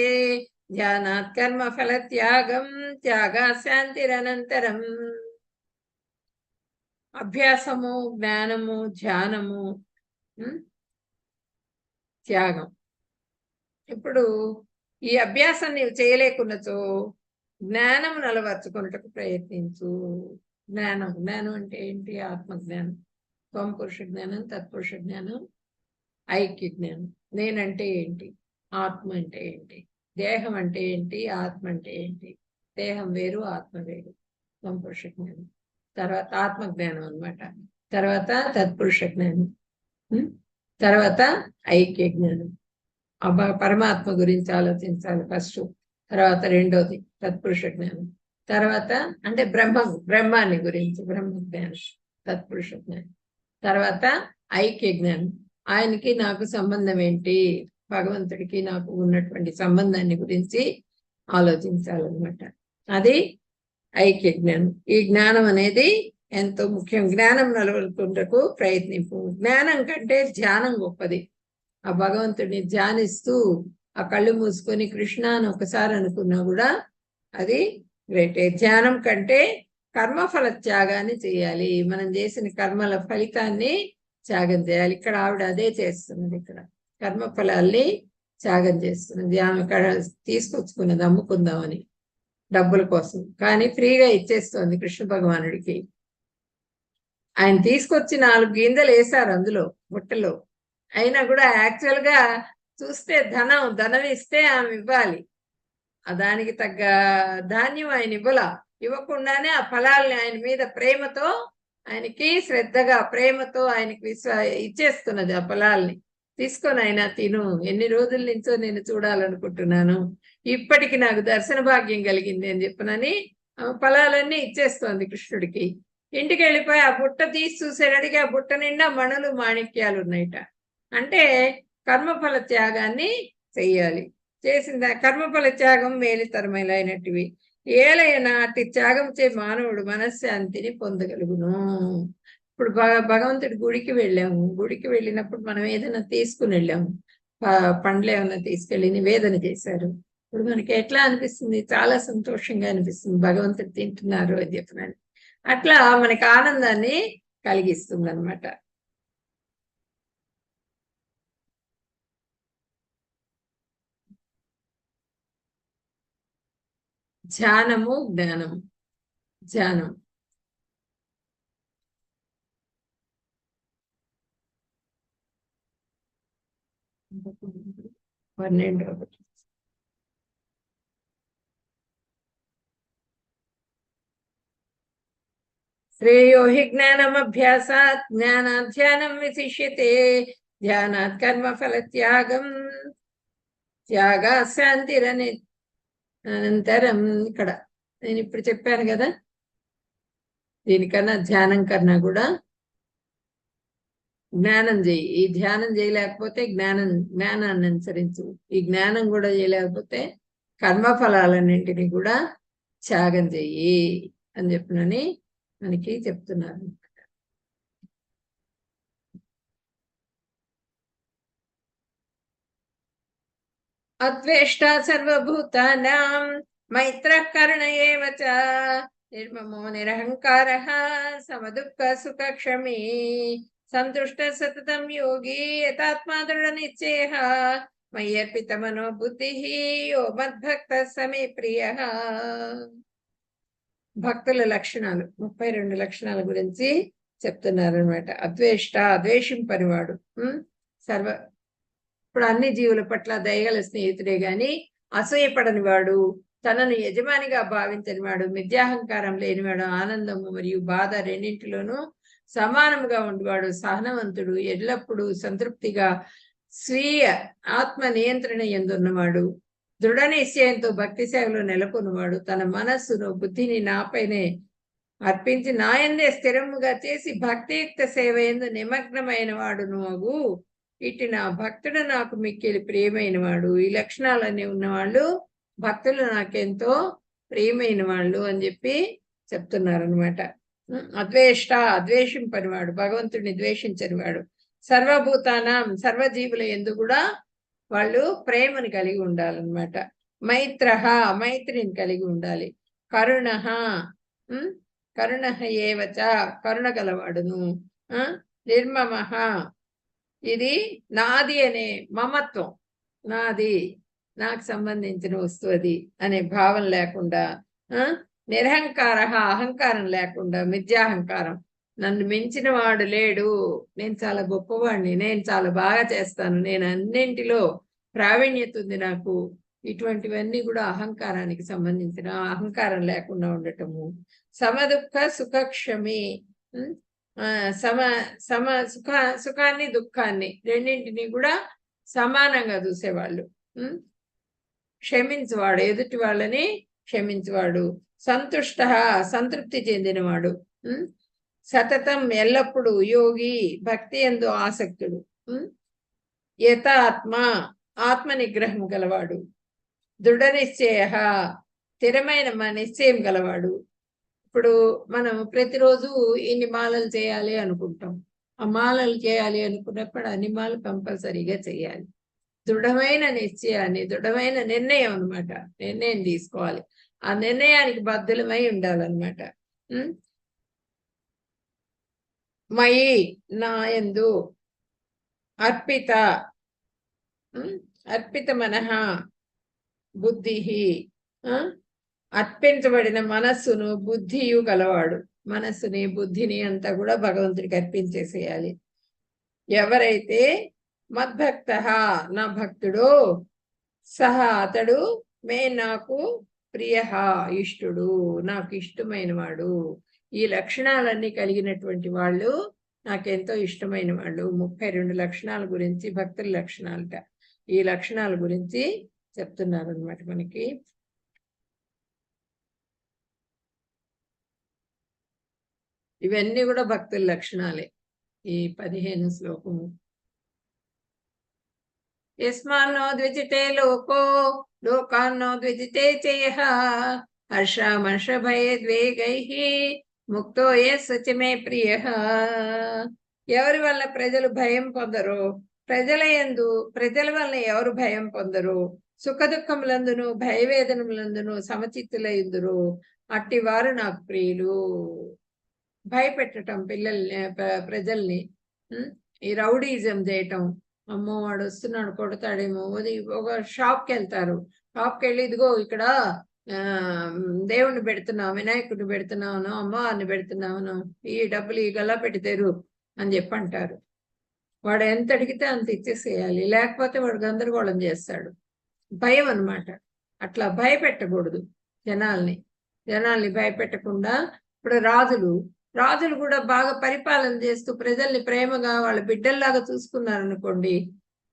ధ్యానాత్ కర్మ ఫల త్యాగం త్యాగా శాంతిరనంతరం. అభ్యాసము, జ్ఞానము, ధ్యానము, త్యాగం. ఇప్పుడు ఈ అభ్యాసం నీవు చేయలేకున్నచో జ్ఞానం అలవర్చుకున్నట్టుకు ప్రయత్నించు. జ్ఞానం అంటే ఏంటి? ఆత్మజ్ఞానం, స్వపురుష జ్ఞానం, తత్పురుష జ్ఞానం, ఐక్య జ్ఞానం. నేనంటే ఏంటి, ఆత్మ అంటే ఏంటి, దేహం అంటే ఏంటి, ఆత్మ అంటే ఏంటి, దేహం వేరు ఆత్మ వేరు, స్వపురుష జ్ఞానం. తర్వాత ఆత్మజ్ఞానం అన్నమాట. తర్వాత తత్పురుష జ్ఞానం, తర్వాత ఐక్య జ్ఞానం. పరమాత్మ గురించి ఆలోచించాలి ఫస్ట్. తర్వాత రెండోది తత్పురుష జ్ఞానం. తర్వాత అంటే బ్రహ్మాన్ని గురించి బ్రహ్మ జ్ఞానం, తత్పురుష జ్ఞానం. తర్వాత ఐక్య జ్ఞానం, ఆయనకి నాకు సంబంధం ఏంటి, భగవంతుడికి నాకు ఉన్నటువంటి సంబంధాన్ని గురించి ఆలోచించాలన్నమాట. అది ఐక్య జ్ఞానం. ఈ జ్ఞానం అనేది ఎంతో ముఖ్యం. జ్ఞానం నలుగురుకుంటకు ప్రయత్నింపు. జ్ఞానం కంటే ధ్యానం గొప్పది. ఆ భగవంతుడిని ధ్యానిస్తూ ఆ కళ్ళు మూసుకొని కృష్ణ అని ఒకసారి అనుకున్నా కూడా అది గ్రేటే. ధ్యానం కంటే కర్మఫల త్యాగాన్ని చేయాలి. మనం చేసిన కర్మల ఫలితాన్ని త్యాగం చేయాలి. ఇక్కడ ఆవిడ అదే చేస్తున్నది. ఇక్కడ కర్మఫలాల్ని త్యాగం చేస్తున్నది. ఆమె ఇక్కడ తీసుకొచ్చుకున్నది అమ్ముకుందామని డబ్బుల కోసం, కానీ ఫ్రీగా ఇచ్చేస్తోంది కృష్ణ భగవానుడికి. ఆయన తీసుకొచ్చి 4 గింజలు వేశారు అందులో బుట్టలో. అయినా కూడా యాక్చువల్ గా చూస్తే ధనం ఇస్తే ఆమె ఇవ్వాలి. దానికి తగ్గ ధాన్యం ఆయన ఇవ్వకుండానే ఆ ఫలాల్ని ఆయన మీద ప్రేమతో, ఆయనకి శ్రద్ధగా ప్రేమతో ఆయనకి ఇచ్చేస్తున్నది. ఆ ఫలాల్ని తీసుకొని ఆయన తిను, ఎన్ని రోజుల నుంచో నేను చూడాలనుకుంటున్నాను, ఇప్పటికి నాకు దర్శన భాగ్యం కలిగింది అని చెప్పనని ఫలాలన్నీ ఇచ్చేస్తోంది కృష్ణుడికి. ఇంటికి వెళ్ళిపోయి ఆ బుట్ట తీసి చూసేటడికి ఆ బుట్ట నిండా మణులు మాణిక్యాలు ఉన్నాయిట. అంటే కర్మఫల త్యాగాన్ని చెయ్యాలి. చేసిన కర్మఫల త్యాగం మేలుతరమైనటివి. ఏలైనా అట్టి త్యాగం చే మానవుడు మనశ్శాంతిని పొందగలుగును. ఇప్పుడు భగవంతుడి గుడికి వెళ్ళాము. గుడికి వెళ్ళినప్పుడు మనం ఏదైనా తీసుకుని వెళ్ళాము, పండ్లు ఏమైనా తీసుకెళ్ళి నివేదన చేశారు. ఇప్పుడు మనకి ఎట్లా అనిపిస్తుంది? చాలా సంతోషంగా అనిపిస్తుంది, భగవంతుడు తింటున్నారు అని చెప్పినాను. అట్లా మనకి ఆనందాన్ని కలిగిస్తుంది అన్నమాట. ధ్యానము, జ్ఞానము. ధ్యానం 12. శ్రేయో హి జ్ఞానమభ్యాసాత్ జ్ఞానాధ్యానం విశిష్యతే ధ్యానాత్ కర్మఫల త్యాగం త్యాగా శాంతిరని అనంతరం. ఇక్కడ నేను ఇప్పుడు చెప్పాను కదా, దీనికన్నా ధ్యానం కన్నా కూడా జ్ఞానం చేయి. ఈ ధ్యానం చేయలేకపోతే జ్ఞానాన్ని అనుసరించు. ఈ జ్ఞానం కూడా చేయలేకపోతే కర్మఫలాలన్నింటినీ కూడా త్యాగం చెయ్యి అని చెప్పినని మనకి చెప్తున్నారు. అద్వేష్ట సర్వభూతానాం మైత్రః కరుణ ఏవ చ నిర్మమో నిరహంకారః సమదుఃఖ సుఖక్షమీ సంతుష్ట సతతం యోగి యతాత్మా దృఢ నిశ్చయః మయ్యర్పిత మనో బుద్ధిః యో మద్భక్త సమే ప్రియః. భక్తుల లక్షణాలు 32 లక్షణాల గురించి చెప్తున్నారు అనమాట. అద్వేష్ట, ద్వేషింపనివాడు. ఇప్పుడు అన్ని జీవుల పట్ల దయగల స్నేహితుడే గాని అసూయపడని వాడు, తనను యజమానిగా భావించని వాడు, మిథ్యాహంకారం లేనివాడు, ఆనందము మరియు బాధ రెండింటిలోనూ సమానముగా ఉండేవాడు, సహనవంతుడు, ఎల్లప్పుడూ సంతృప్తిగా స్వీయ ఆత్మ నియంత్రణ ఎందున్నవాడు, దృఢ నిశ్చయంతో భక్తి సేవలో నెలకొన్నవాడు, తన మనస్సును బుద్ధిని నాపైనే అర్పించి నాయందే స్థిరముగా చేసి భక్తియుక్త సేవ ఎందు నిమగ్నమైన వాడును. ఇటు నా భక్తుడు నాకు మిక్కిలి ప్రియమైన వాడు. ఈ లక్షణాలన్నీ ఉన్నవాళ్ళు భక్తులు నాకెంతో ప్రియమైన వాళ్ళు అని చెప్పి చెప్తున్నారు అనమాట. అద్వేష్ట, అద్వేషింపనివాడు, భగవంతుడిని ద్వేషించనివాడు. సర్వభూతానం, సర్వజీవుల యందు కూడా వాళ్ళు ప్రేమను కలిగి ఉండాలన్నమాట. మైత్రః, మైత్రిని కలిగి ఉండాలి. కరుణః, కరుణః ఏవచ, కరుణ గలవాడును. నిర్మమః, ఇది నాది అనే మమత్వం, నాది, నాకు సంబంధించిన వస్తువు అది అనే భావం లేకుండా, నిరహంకార, అహంకారం లేకుండా, మిథ్యాహంకారం, నన్ను మించిన వాడు లేడు, నేను చాలా గొప్పవాడిని, నేను చాలా బాగా చేస్తాను, నేను అన్నింటిలో ప్రావీణ్యత ఉంది నాకు, ఇటువంటివన్నీ కూడా అహంకారానికి సంబంధించిన, అహంకారం లేకుండా ఉండటము. సమదుఃఖ సుఖక్షమి, సుఖాన్ని దుఃఖాన్ని రెండింటినీ కూడా సమానంగా చూసేవాళ్ళు. క్షమించువాడు, ఎదుటి వాళ్ళని క్షమించువాడు. సంతుష్ట, సంతృప్తి చెందినవాడు. సతతం, ఎల్లప్పుడూ. యోగి, భక్తి యందు ఆసక్తుడు. యతాత్మ, ఆత్మ నిగ్రహం గలవాడు. దృఢ నిశ్చయ, స్థిరమైన నిశ్చయం గలవాడు. ఇప్పుడు మనం ప్రతిరోజు ఇన్ని మాలలు చేయాలి అనుకుంటాం. ఆ మాలలు చేయాలి అనుకున్నప్పుడు అన్ని మాలలు కంపల్సరీగా చేయాలి. దృఢమైన నిశ్చయాన్ని, దృఢమైన నిర్ణయం అనమాట, నిర్ణయం తీసుకోవాలి. ఆ నిర్ణయానికి బద్ధులమై ఉండాలన్నమాట. మయి, నాయందు. అర్పిత, అర్పిత మనః బుద్ధి, అర్పించబడిన మనస్సును బుద్ధియు గలవాడు. మనస్సుని బుద్ధిని అంతా కూడా భగవంతుడికి అర్పించేసేయాలి. ఎవరైతే మద్భక్త, నా భక్తుడు, సహా అతడు, మే నాకు ప్రియ, ఇష్టుడు, నాకు ఇష్టమైన వాడు. ఈ లక్షణాలన్నీ కలిగినటువంటి వాళ్ళు నాకెంతో ఇష్టమైన వాళ్ళు. 32 లక్షణాల గురించి, భక్తుల లక్షణాలట, ఈ లక్షణాల గురించి చెప్తున్నారు అనమాట మనకి. ఇవన్నీ కూడా భక్తుల లక్షణాలే, ఈ 15 శ్లోకము. యస్మాన్నో ద్విజితే లోకో లోకాన్నో ద్విజితే చేయః హర్షామర్ష భయ ద్వేగైః ముక్తో యస్స మే ప్రియః. ఎవరి వల్ల ప్రజలు భయం పొందరు, ప్రజల వల్ల ఎవరు భయం పొందరు, సుఖ దుఃఖములందును భయవేదనములందును సమచిత్తులైందురు, అట్టి వారు నాకు ప్రియులు. భయపెట్టడం పిల్లల్ని, ప్రజల్ని, ఈ రౌడీజం చేయటం, అమ్మో వాడు వస్తున్నాడు కొడతాడేమో, ఒక షాప్కి వెళ్తారు, షాప్కి వెళ్ళి ఇదిగో ఇక్కడ దేవుణ్ణి పెడుతున్నావు, వినాయకుడిని పెడుతున్నావును, అమ్మవారిని పెడుతున్నావును, ఈ డబ్బులు ఈ గల్లా పెడితేరు అని చెప్పి అంటారు. వాడు ఎంత అడిగితే అంత ఇచ్చేసేయాలి, లేకపోతే వాడు గందరగోళం చేస్తాడు. భయం అన్నమాట. అట్లా భయపెట్టకూడదు జనాల్ని భయపెట్టకుండా. ఇప్పుడు రాజులు కూడా బాగా పరిపాలన చేస్తూ ప్రజల్ని ప్రేమగా వాళ్ళ బిడ్డల్లాగా చూసుకున్నారనుకోండి,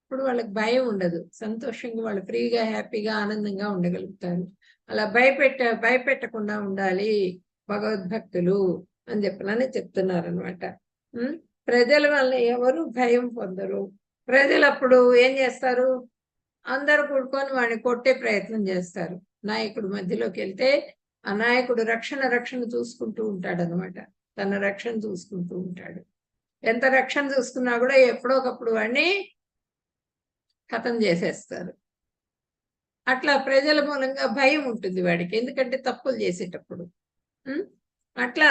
ఇప్పుడు వాళ్ళకి భయం ఉండదు, సంతోషంగా వాళ్ళు ఫ్రీగా హ్యాపీగా ఆనందంగా ఉండగలుగుతారు. అలా భయపెట్టకుండా ఉండాలి భగవద్భక్తులు అని చెప్పనని చెప్తున్నారు అనమాట. ప్రజల వల్ల ఎవరు భయం పొందరు. ప్రజలు అప్పుడు ఏం చేస్తారు, అందరూ కూడుకొని వాడిని కొట్టే ప్రయత్నం చేస్తారు. నాయకుడు మధ్యలోకి వెళ్తే ఆ నాయకుడు రక్షణ చూసుకుంటూ ఉంటాడు అనమాట, తన రక్షణ చూసుకుంటూ ఉంటాడు. ఎంత రక్షణ చూసుకున్నా కూడా ఎప్పుడోకప్పుడు వాడిని ఖతం చేసేస్తారు. అట్లా ప్రజల మూలంగా భయం ఉంటుంది వాడికి, ఎందుకంటే తప్పులు చేసేటప్పుడు. అట్లా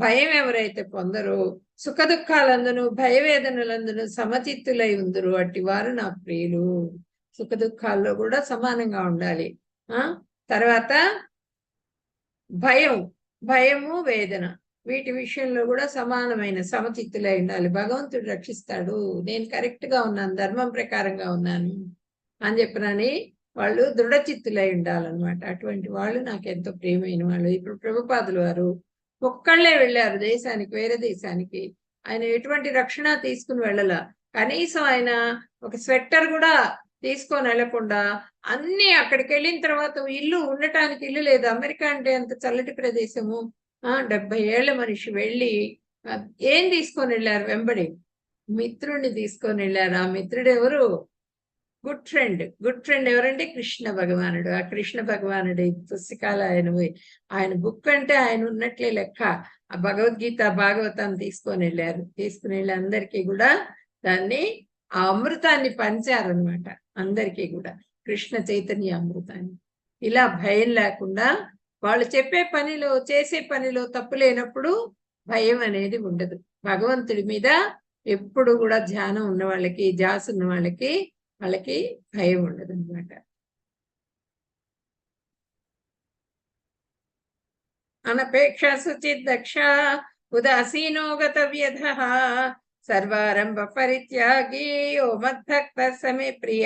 భయం ఎవరైతే పొందరో సుఖ దుఃఖాలందును భయవేదనలందును సమచిత్తులై ఉందరు అట్టి వారు నా ప్రియులు. సుఖ దుఃఖాల్లో కూడా సమానంగా ఉండాలి. తర్వాత భయము వేదన వీటి విషయంలో కూడా సమానమైన సమచిత్తులై ఉండాలి. భగవంతుడు రక్షిస్తాడు, నేను కరెక్ట్ గా ఉన్నాను, ధర్మం ప్రకారంగా ఉన్నాను అని చెప్పినని వాళ్ళు దృఢచిత్తులై ఉండాలన్నమాట. అటువంటి వాళ్ళు నాకు ఎంతో ప్రియమైన వాళ్ళు. ఇప్పుడు ప్రభుపాదులు వారు ఒక్కళ్ళే వెళ్ళారు దేశానికి, వేరే దేశానికి. ఆయన ఎటువంటి రక్షణ తీసుకుని వెళ్ళాల, కనీసం ఆయన ఒక స్వెట్టర్ కూడా తీసుకొని వెళ్లకుండా అన్ని అక్కడికి వెళ్ళిన తర్వాత ఇల్లు ఉండటానికి ఇల్లు లేదు. అమెరికా అంటే అంత చల్లటి ప్రదేశము. 70 ఏళ్ల మనిషి వెళ్ళి ఏం తీసుకొని వెళ్ళారు? వెంబడి మిత్రుడిని తీసుకొని వెళ్ళారు. ఆ మిత్రుడు ఎవరు? గుడ్ ఫ్రెండ్ ఎవరంటే కృష్ణ భగవానుడు. ఆ కృష్ణ భగవానుడు పుస్తకాలు ఆయన బుక్ అంటే ఆయన ఉన్నట్లే లెక్క. ఆ భగవద్గీత భాగవతాన్ని తీసుకొని వెళ్ళారు. తీసుకుని వెళ్ళి అందరికీ కూడా దాన్ని ఆ అమృతాన్ని పంచారనమాట. అందరికీ కూడా కృష్ణ చైతన్య అమృతాన్ని. ఇలా భయం లేకుండా వాళ్ళు చెప్పే పనిలో చేసే పనిలో తప్పు లేనప్పుడు భయం అనేది ఉండదు. భగవంతుడి మీద ఎప్పుడు కూడా ధ్యానం ఉన్న వాళ్ళకి, ధ్యాస ఉన్న వాళ్ళకి భయం ఉండదు అనమాట. అనపేక్ష శుచిద్ దక్ష ఉదాసీనో గతవ్యధః సర్వారంభ పరిత్యాగి యో మద్భక్త సమే ప్రియ.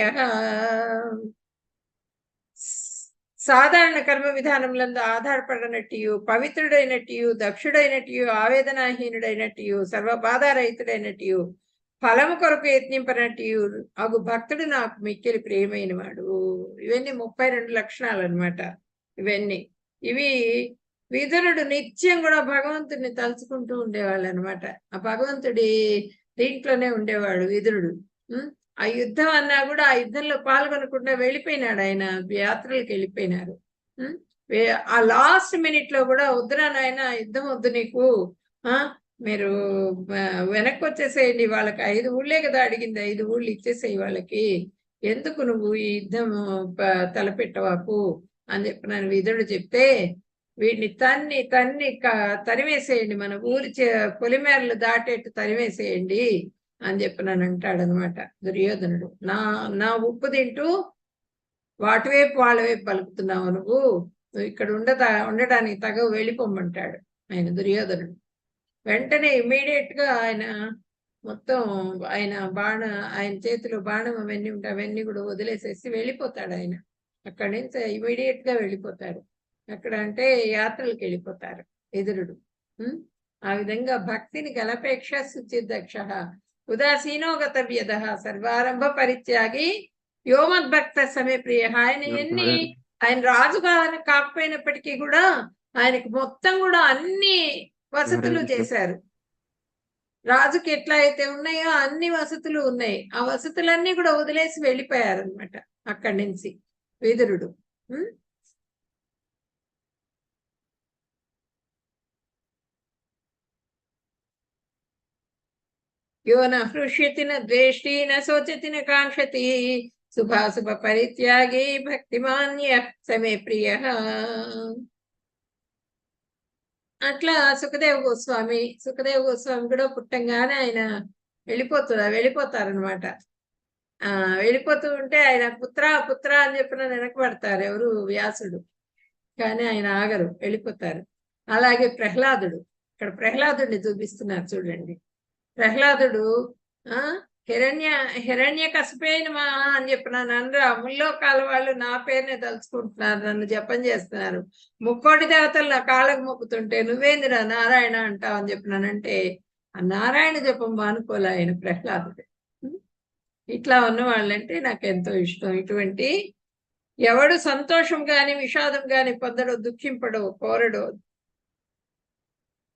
సాధారణ కర్మ విధానములందు ఆధారపడనట్టు, పవిత్రుడైనట్టు, దక్షుడైనట్టు, ఆవేదనాహీనుడైనట్టు, సర్వబాధారహితుడైనట్టు, ఫలము కొరకు యత్నింపనట్టు అగు భక్తుడు నాకు మిక్కిలి ప్రియమైన వాడు. ఇవన్నీ 32 లక్షణాలు అనమాట. ఇవి విదురుడు నిత్యం కూడా భగవంతుడిని తలుచుకుంటూ ఉండేవాళ్ళు అనమాట. ఆ భగవంతుడి దీంట్లోనే ఉండేవాడు విదురుడు. ఆ యుద్ధం అన్నా కూడా ఆ యుద్ధంలో పాల్గొనకుండా వెళ్ళిపోయినాడు. ఆయన యాత్రలకు వెళ్ళిపోయినారు. ఆ లాస్ట్ మినిట్ లో కూడా వద్దురా నాయన, యుద్ధం వద్దు నీకు, మీరు వెనక్కి వచ్చేసేయండి, వాళ్ళకి 5 ఊళ్ళే కదా అడిగింది, 5 ఊళ్ళు ఇచ్చేసేయి వాళ్ళకి, ఎందుకు నువ్వు ఈ యుద్ధం తలపెట్టవాకు అని చెప్పి నన్ను విదురుడు చెప్తే, వీడిని తరివేసేయండి, మన ఊరి పొలిమేరలు దాటేట్టు తరివేసేయండి అని చెప్పి నన్ను అంటాడనమాట దుర్యోధనుడు. నా ఉప్పు తింటూ వాటివైపు వాళ్ళ వైపు పలుకుతున్నావు, నువ్వు ఇక్కడ ఉండటానికి తగవు, వెళ్ళిపోమ్మంటాడు ఆయన దుర్యోధనుడు. వెంటనే ఇమీడియట్ గా ఆయన మొత్తం ఆయన చేతిలో బాణం అవన్నీ ఉంటాయి, అవన్నీ కూడా వదిలేసేసి వెళ్ళిపోతాడు. ఆయన అక్కడి నుంచి ఇమీడియట్ గా వెళ్ళిపోతారు. అక్కడ అంటే యాత్రలకు వెళ్ళిపోతారు విదురుడు. ఆ విధంగా భక్తిని గలపేక్ష శుచిదక్ష ఉదాసీనో గతవ్యధః సర్వారంభ పరిత్యాగి యోమద్భక్త సమే ప్రియ. ఆయన రాజు కాకపోయినప్పటికీ కూడా ఆయనకి మొత్తం కూడా అన్ని వసతులు చేశారు. రాజుకి ఎట్లా అయితే ఉన్నాయో అన్ని వసతులు ఉన్నాయి. ఆ వసతులన్నీ కూడా వదిలేసి వెళ్ళిపోయారు అనమాట అక్కడి నుంచి విదురుడు. यो न हृष्यति न द्वेष्टि न शोचति न कांक्षति शुभाशुभ परित्यागी भक्तिमान्य समे प्रिय. అట్లా సుఖదేవ గోస్వామి కూడా పుట్టంగానే ఆయన వెళ్ళిపోతారనమాట. వెళ్ళిపోతూ ఉంటే ఆయన పుత్ర అని చెప్పిన వెనకబడతారు ఎవరు? వ్యాసుడు. కానీ ఆయన ఆగరు, వెళ్ళిపోతారు. అలాగే ప్రహ్లాదుడు, ఇక్కడ ప్రహ్లాదుడిని చూపిస్తున్నారు చూడండి. ప్రహ్లాదుడు హిరణ్య కసిపోయిన మా అని చెప్పినాను అందరూ ముల్లోకాల వాళ్ళు నా పేరునే తలుచుకుంటున్నారు, నన్ను జపం చేస్తున్నారు, 30 దేవతలు నా కాళ్ళకు మొక్కుతుంటే నువ్వేందిరా నారాయణ అంటావు అని చెప్పినానంటే ఆ నారాయణ జపం మానుకోలే ఆయన ప్రహ్లాదుడు. ఇట్లా ఉన్న వాళ్ళంటే నాకు ఎంతో ఇష్టం. ఇటువంటి ఎవడు సంతోషం గాని విషాదం గాని పొందడో, దుఃఖింపడో, కోరడో,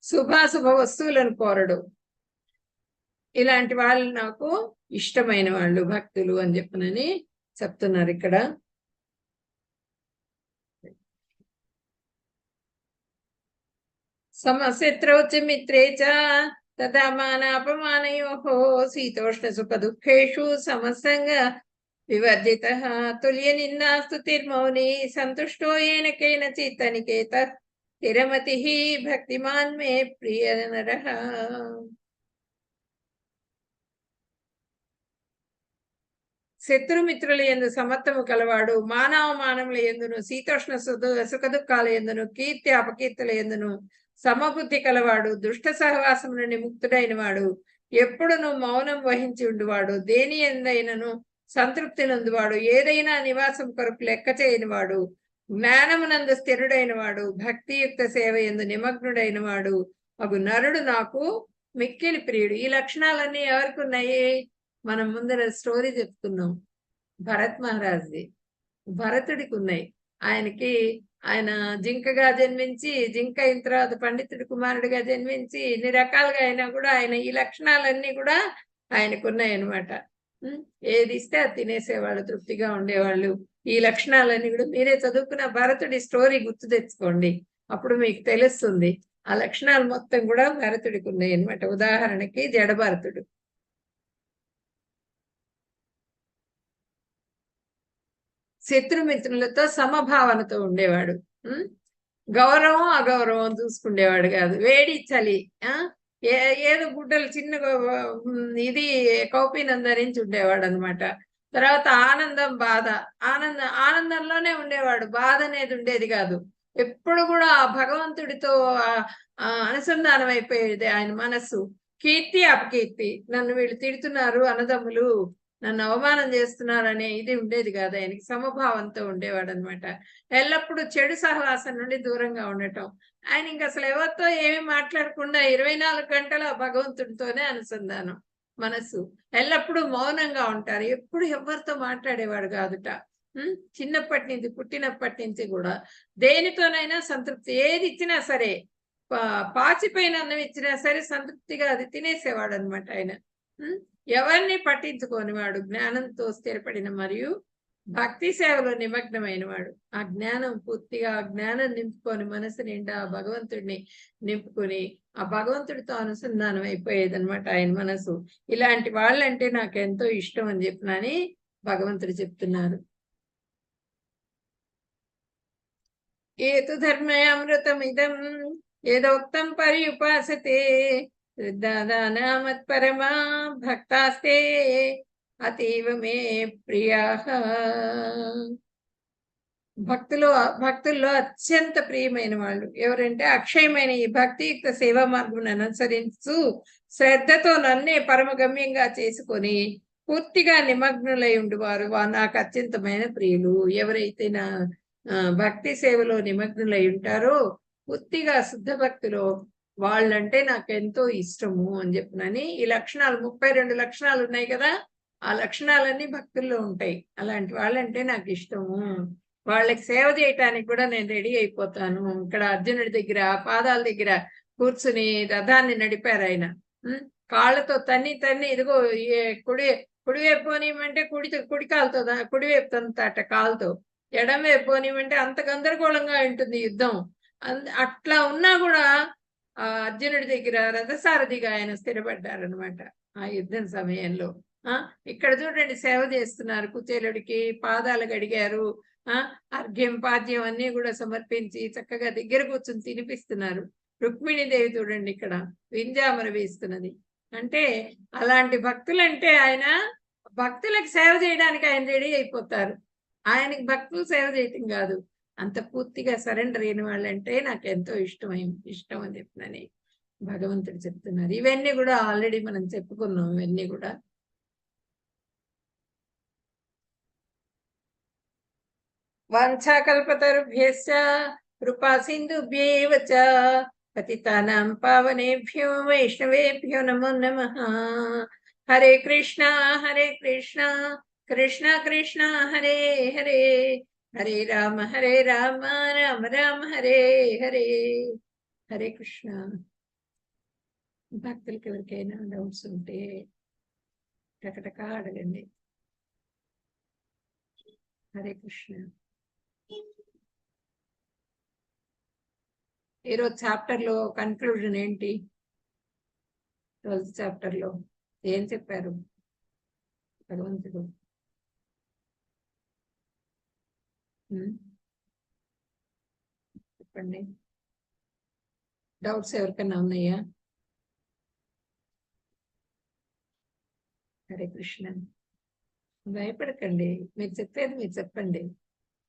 శుభాశుభ వస్తువులను కోరడు, ఇలాంటి వాళ్ళు నాకు ఇష్టమైన వాళ్ళు భక్తులు అని చెప్పనని చెప్తున్నారు ఇక్కడ. సమశత్రౌచ మిత్రే చ తదా మానాపమానయోః శీతోష్ణ సుఖ దుఃఖేషు సమసంగ వివర్జితః తుల్య నిందా స్తుతిర్మౌని సంతుష్టో ఏన కేనచిత్ అనికేతః స్థిరమతిః భక్తిమాన్ మే ప్రియ నరః. శత్రుమిత్రుల యందు సమత్వము కలవాడు, మానవమానముల యందును శీతోష్ణ సుఖ దుఃఖాల యందును కీర్తి అపకీర్తుల యందును సమబుద్ధి కలవాడు, దుష్ట సహవాసము నుండి ముక్తుడైన వాడు, ఎప్పుడును మౌనం వహించి ఉండువాడు, దేని ఎందైనను సంతృప్తి నందువాడు, ఏదైనా నివాసం కొరకు లెక్క చేయనివాడు, జ్ఞానమునందు స్థిరుడైన వాడు, భక్తియుక్త సేవ యందు నిమగ్నుడైన వాడు అగు నరుడు నాకు మిక్కిలి ప్రియుడు. ఈ లక్షణాలన్నీ ఎవరికి ఉన్నాయి? మనం ముందర స్టోరీ చెప్తున్నాం, భరత్ మహారాజ్ది. భరతుడికి ఉన్నాయి. ఆయన జింకగా జన్మించి, జింక అయిన తర్వాత పండితుడి కుమారుడిగా జన్మించి, ఇన్ని రకాలుగా అయినా కూడా ఆయన ఈ లక్షణాలన్నీ కూడా ఆయనకు ఉన్నాయి అనమాట. ఏది ఇస్తే అది తినేసేవాళ్ళు, తృప్తిగా ఉండేవాళ్ళు. ఈ లక్షణాలన్నీ కూడా మీరే చదువుకున్న భరతుడి స్టోరీ గుర్తు తెచ్చుకోండి, అప్పుడు మీకు తెలుస్తుంది. ఆ లక్షణాలు మొత్తం కూడా భరతుడికి ఉన్నాయి అనమాట. ఉదాహరణకి జడభరతుడు. శత్రుమిత్రులతో సమభావనతో ఉండేవాడు. గౌరవం అగౌరవం చూసుకునేవాడు కాదు. వేడి చలి ఏదో గుడ్డలు చిన్న ఇది కౌపీనం ధరించి ఉండేవాడు అనమాట. తర్వాత ఆనందం బాధ, ఆనందంలోనే ఉండేవాడు, బాధ అనేది ఉండేది కాదు. ఎప్పుడు కూడా భగవంతుడితో అనుసంధానం అయిపోయేది ఆయన మనస్సు. కీర్తి అపకీర్తి, నన్ను వీళ్ళు తిడుతున్నారు అన్నదమ్ములు, నన్ను అవమానం చేస్తున్నారనే ఇది ఉండేది కాదు ఆయనకి. సమభావంతో ఉండేవాడు అనమాట. ఎల్లప్పుడూ చెడు సహవాసం నుండి దూరంగా ఉండటం. ఆయన ఇంక అసలు ఎవరితో ఏమి మాట్లాడకుండా 24 గంటల భగవంతుడితోనే అనుసంధానం మనస్సు. ఎల్లప్పుడూ మౌనంగా ఉంటారు, ఎప్పుడు ఎవరితో మాట్లాడేవాడు కాదుట. చిన్నప్పటి నుంచి, పుట్టినప్పటి నుంచి కూడా దేనితోనైనా సంతృప్తి, ఏది ఇచ్చినా సరే, పాచిపోయిన అన్నం ఇచ్చినా సరే సంతృప్తిగా అది తినేసేవాడు అనమాట ఆయన. ఎవరిని పట్టించుకోని వాడు, జ్ఞానంతో స్థిరపడిన మరియు భక్తి సేవలో నిమగ్నమైన వాడు. ఆ జ్ఞానం పూర్తిగా, ఆ జ్ఞానం నింపుకొని మనసు నిండా భగవంతుడిని నింపుకొని ఆ భగవంతుడితో అనుసంధానం అయిపోయేది అనమాట ఆయన మనసు. ఇలాంటి వాళ్ళంటే నాకు ఎంతో ఇష్టం అని చెప్పినని భగవంతుడు చెప్తున్నారు. ఏతు ధర్మే అమృతమిదం ఏదోక్తం పర్యుపాసతే శ్రద్ధాదానమత్పరమా భక్తాస్తే అతీవ మే ప్రియాః. భక్తుల్లో అత్యంత ప్రియమైన వాళ్ళు ఎవరంటే, అక్షయమైన ఈ భక్తియుక్త సేవా మార్గం అనుసరించు శ్రద్ధతో నన్నే పరమగమ్యంగా చేసుకొని పూర్తిగా నిమగ్నులై ఉండువారు నాకు అత్యంతమైన ప్రియులు. ఎవరైతే నా భక్తి సేవలో నిమగ్నులై ఉంటారో, పూర్తిగా శుద్ధ భక్తిలో, వాళ్ళంటే నాకు ఎంతో ఇష్టము అని చెప్పినని. ఈ లక్షణాలు 32 లక్షణాలు ఉన్నాయి కదా, ఆ లక్షణాలన్నీ భక్తుల్లో ఉంటాయి. అలాంటి వాళ్ళంటే నాకు ఇష్టము, వాళ్ళకి సేవ చేయటానికి కూడా నేను రెడీ అయిపోతాను. ఇక్కడ అర్జునుడి దగ్గర పాదాల దగ్గర కూర్చుని రథాన్ని నడిపారు ఆయన. కాళ్ళతో తన్ని ఇదిగో కుడివైపు పోనీయమంటే కుడి కాలుతో, కుడివైపు తంతాట కాలుతో, ఎడం వైపు పోనీయమంటే అంత గందరగోళంగా ఉంటుంది యుద్ధం. అట్లా ఉన్నా కూడా ఆ అర్జునుడి దగ్గర రథసారథిగా ఆయన స్థిరపడ్డారనమాట ఆ యుద్ధం సమయంలో. ఇక్కడ చూడండి, సేవ చేస్తున్నారు, కుచేలుడికి పాదాలు గడిగారు, అర్ఘ్యం పాద్యం అన్ని కూడా సమర్పించి చక్కగా దగ్గర కూర్చొని తినిపిస్తున్నారు. రుక్మిణీదేవి చూడండి ఇక్కడ వింజామర వేస్తున్నది. అంటే అలాంటి భక్తులంటే ఆయన భక్తులకు సేవ చేయడానికి ఆయన రెడీ అయిపోతారు. ఆయనకి భక్తులు సేవ చేయటం కాదు, అంత పూర్తిగా సరెండర్ అయిన వాళ్ళంటే నాకు ఎంతో ఇష్టం అని చెప్పినని భగవంతుడు చెప్తున్నారు. ఇవన్నీ కూడా ఆల్రెడీ మనం చెప్పుకున్నాం. ఇవన్నీ కూడా వాంఛాకల్పతరుభ్యశ్చ కృపా సింధుభ్యేవ చ పతితానాం పావనేభ్యో వైష్ణవేభ్యో నమో నమః. హరే కృష్ణ కృష్ణ కృష్ణ హరే హరే, హరే రామ రామ రామ హరే హరే. హరే కృష్ణ. భక్తులకి ఎవరికైనా డౌట్స్ ఉంటే టకటకా అడగండి. హరే కృష్ణ. ఈరోజు చాప్టర్ లో కన్క్లూజన్ ఏంటి? 12th చాప్టర్ లో ఏం చెప్పారు భగవంతుడు? చెప్పండి, డౌట్స్ ఎవరికైనా ఉన్నాయా? హరే కృష్ణ. భయపడకండి, మీరు చెప్పేది మీరు చెప్పండి.